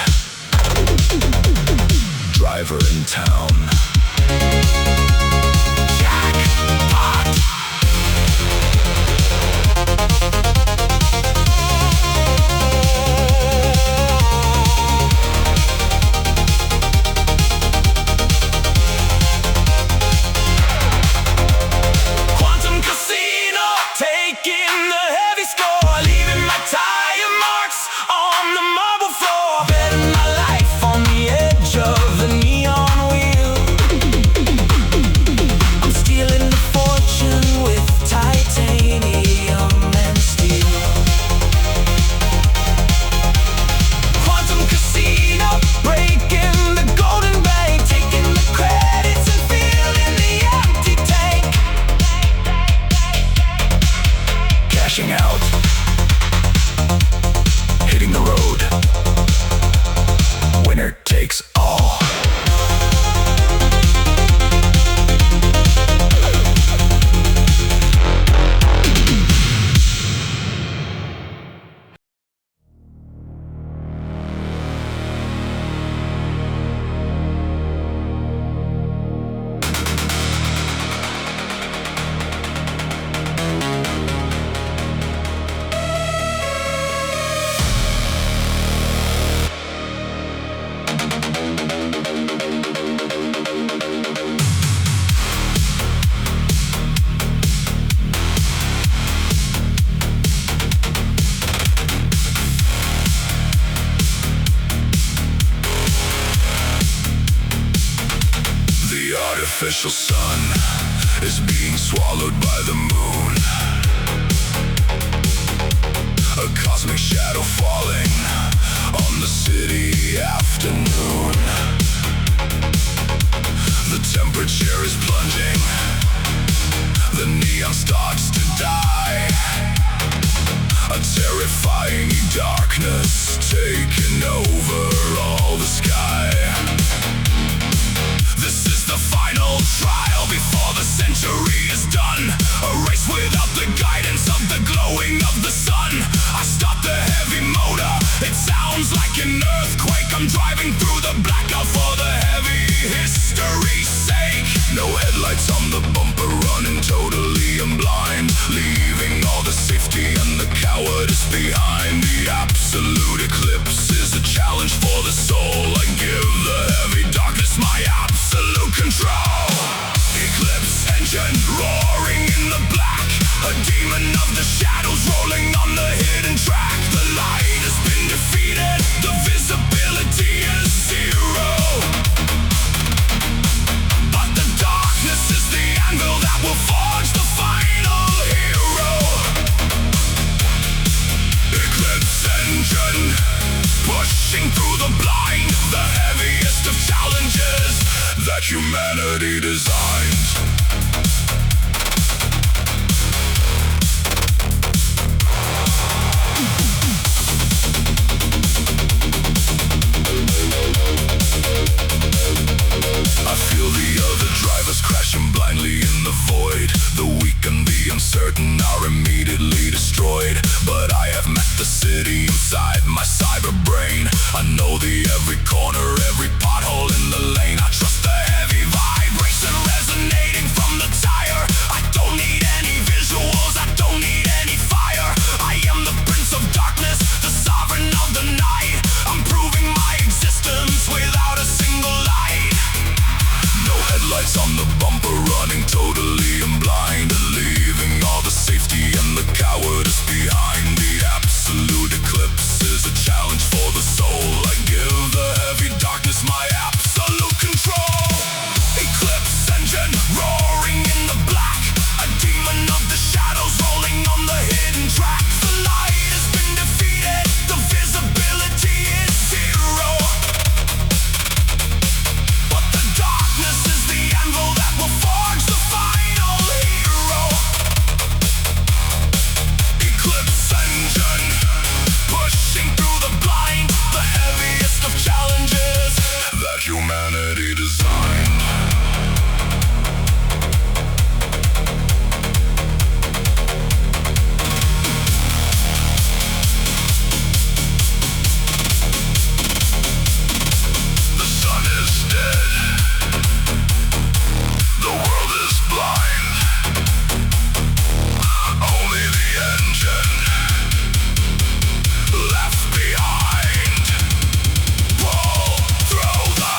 driver in town. Jackpot. Quantum casino, taking the heavy score, leaving my tire marks on the marble floor, betting my life on the edge of the neon wheel. I'm stealing the fortune with titanium and steel. Quantum casino, breaking the golden bank, taking the credits and filling the empty tank. Cashing out, hitting the road, winner takes all. The artificial sun is being swallowed by the moon. A cosmic shadow falling on the city afternoon. The temperature is plunging, the neon starts to die. A terrifying darkness taking over all the sky. This is the final trial before the century is done. A race without the guidance of the glowing of the sun. I stop the heavy motor, it sounds like an earthquake. I'm driving through the blackout for the heavy history's sake. No headlights on the bumper, running totally and blind, leaving all the safety and the cowardice behind. The absolute eclipse is a challenge for the soul. I give the heavy darkness my absolute control. Eclipse engine roaring in the black, a demon of the shadows rolling on the hidden track. The light has been defeated, the visibility is zero, but the darkness is the anvil that will forge the final hero. Eclipse engine pushing through the blind, the heaviest of challenges that humanity designed. I feel the other drivers crashing blindly in the void. The weak and the uncertain are immediately destroyed, but I have met the city inside my cyber brain. I know the every corner, every pothole in the lane. I trust the heavy vibration resonating from the tire. I don't need any visuals, I don't need any fire. I am the prince of darkness, the sovereign of the night. I'm proving my existence without a single light. No headlights on the bumper, running totally and blind, leaving all the safety and the cowardice behind. The absolute eclipse is a challenge for the soul. I give the heavy darkness my absolute control. Eclipse engine roaring in the black, a demon of the shadows rolling on the hidden track. The light has been defeated, the visibility is zero, but the darkness is the anvil that will forge the final hero. Eclipse engine pushing through the blind, the heaviest of challenges that humanity designed. The sun is dead, the world is blind. Only the engine left behind. Pull through the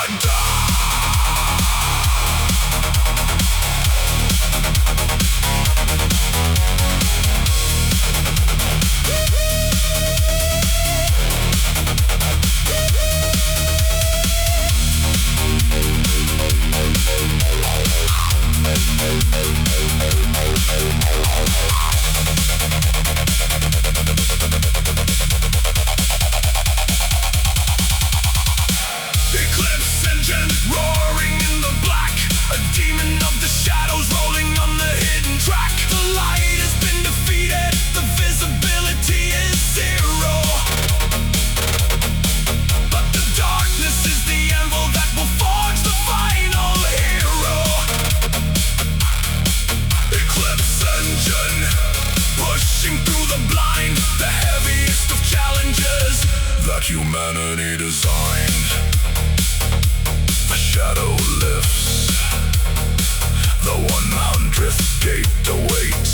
Eclipse engine roaring in the black, a demon of the shadows rolling on the hidden track. The light has been defeated, the visibility is zero, but the darkness is the anvil that will forge the final hero. Eclipse engine pushing through the blind, the heaviest of challenges that humanity designed. The shadow lifts, the 100th gate awaits.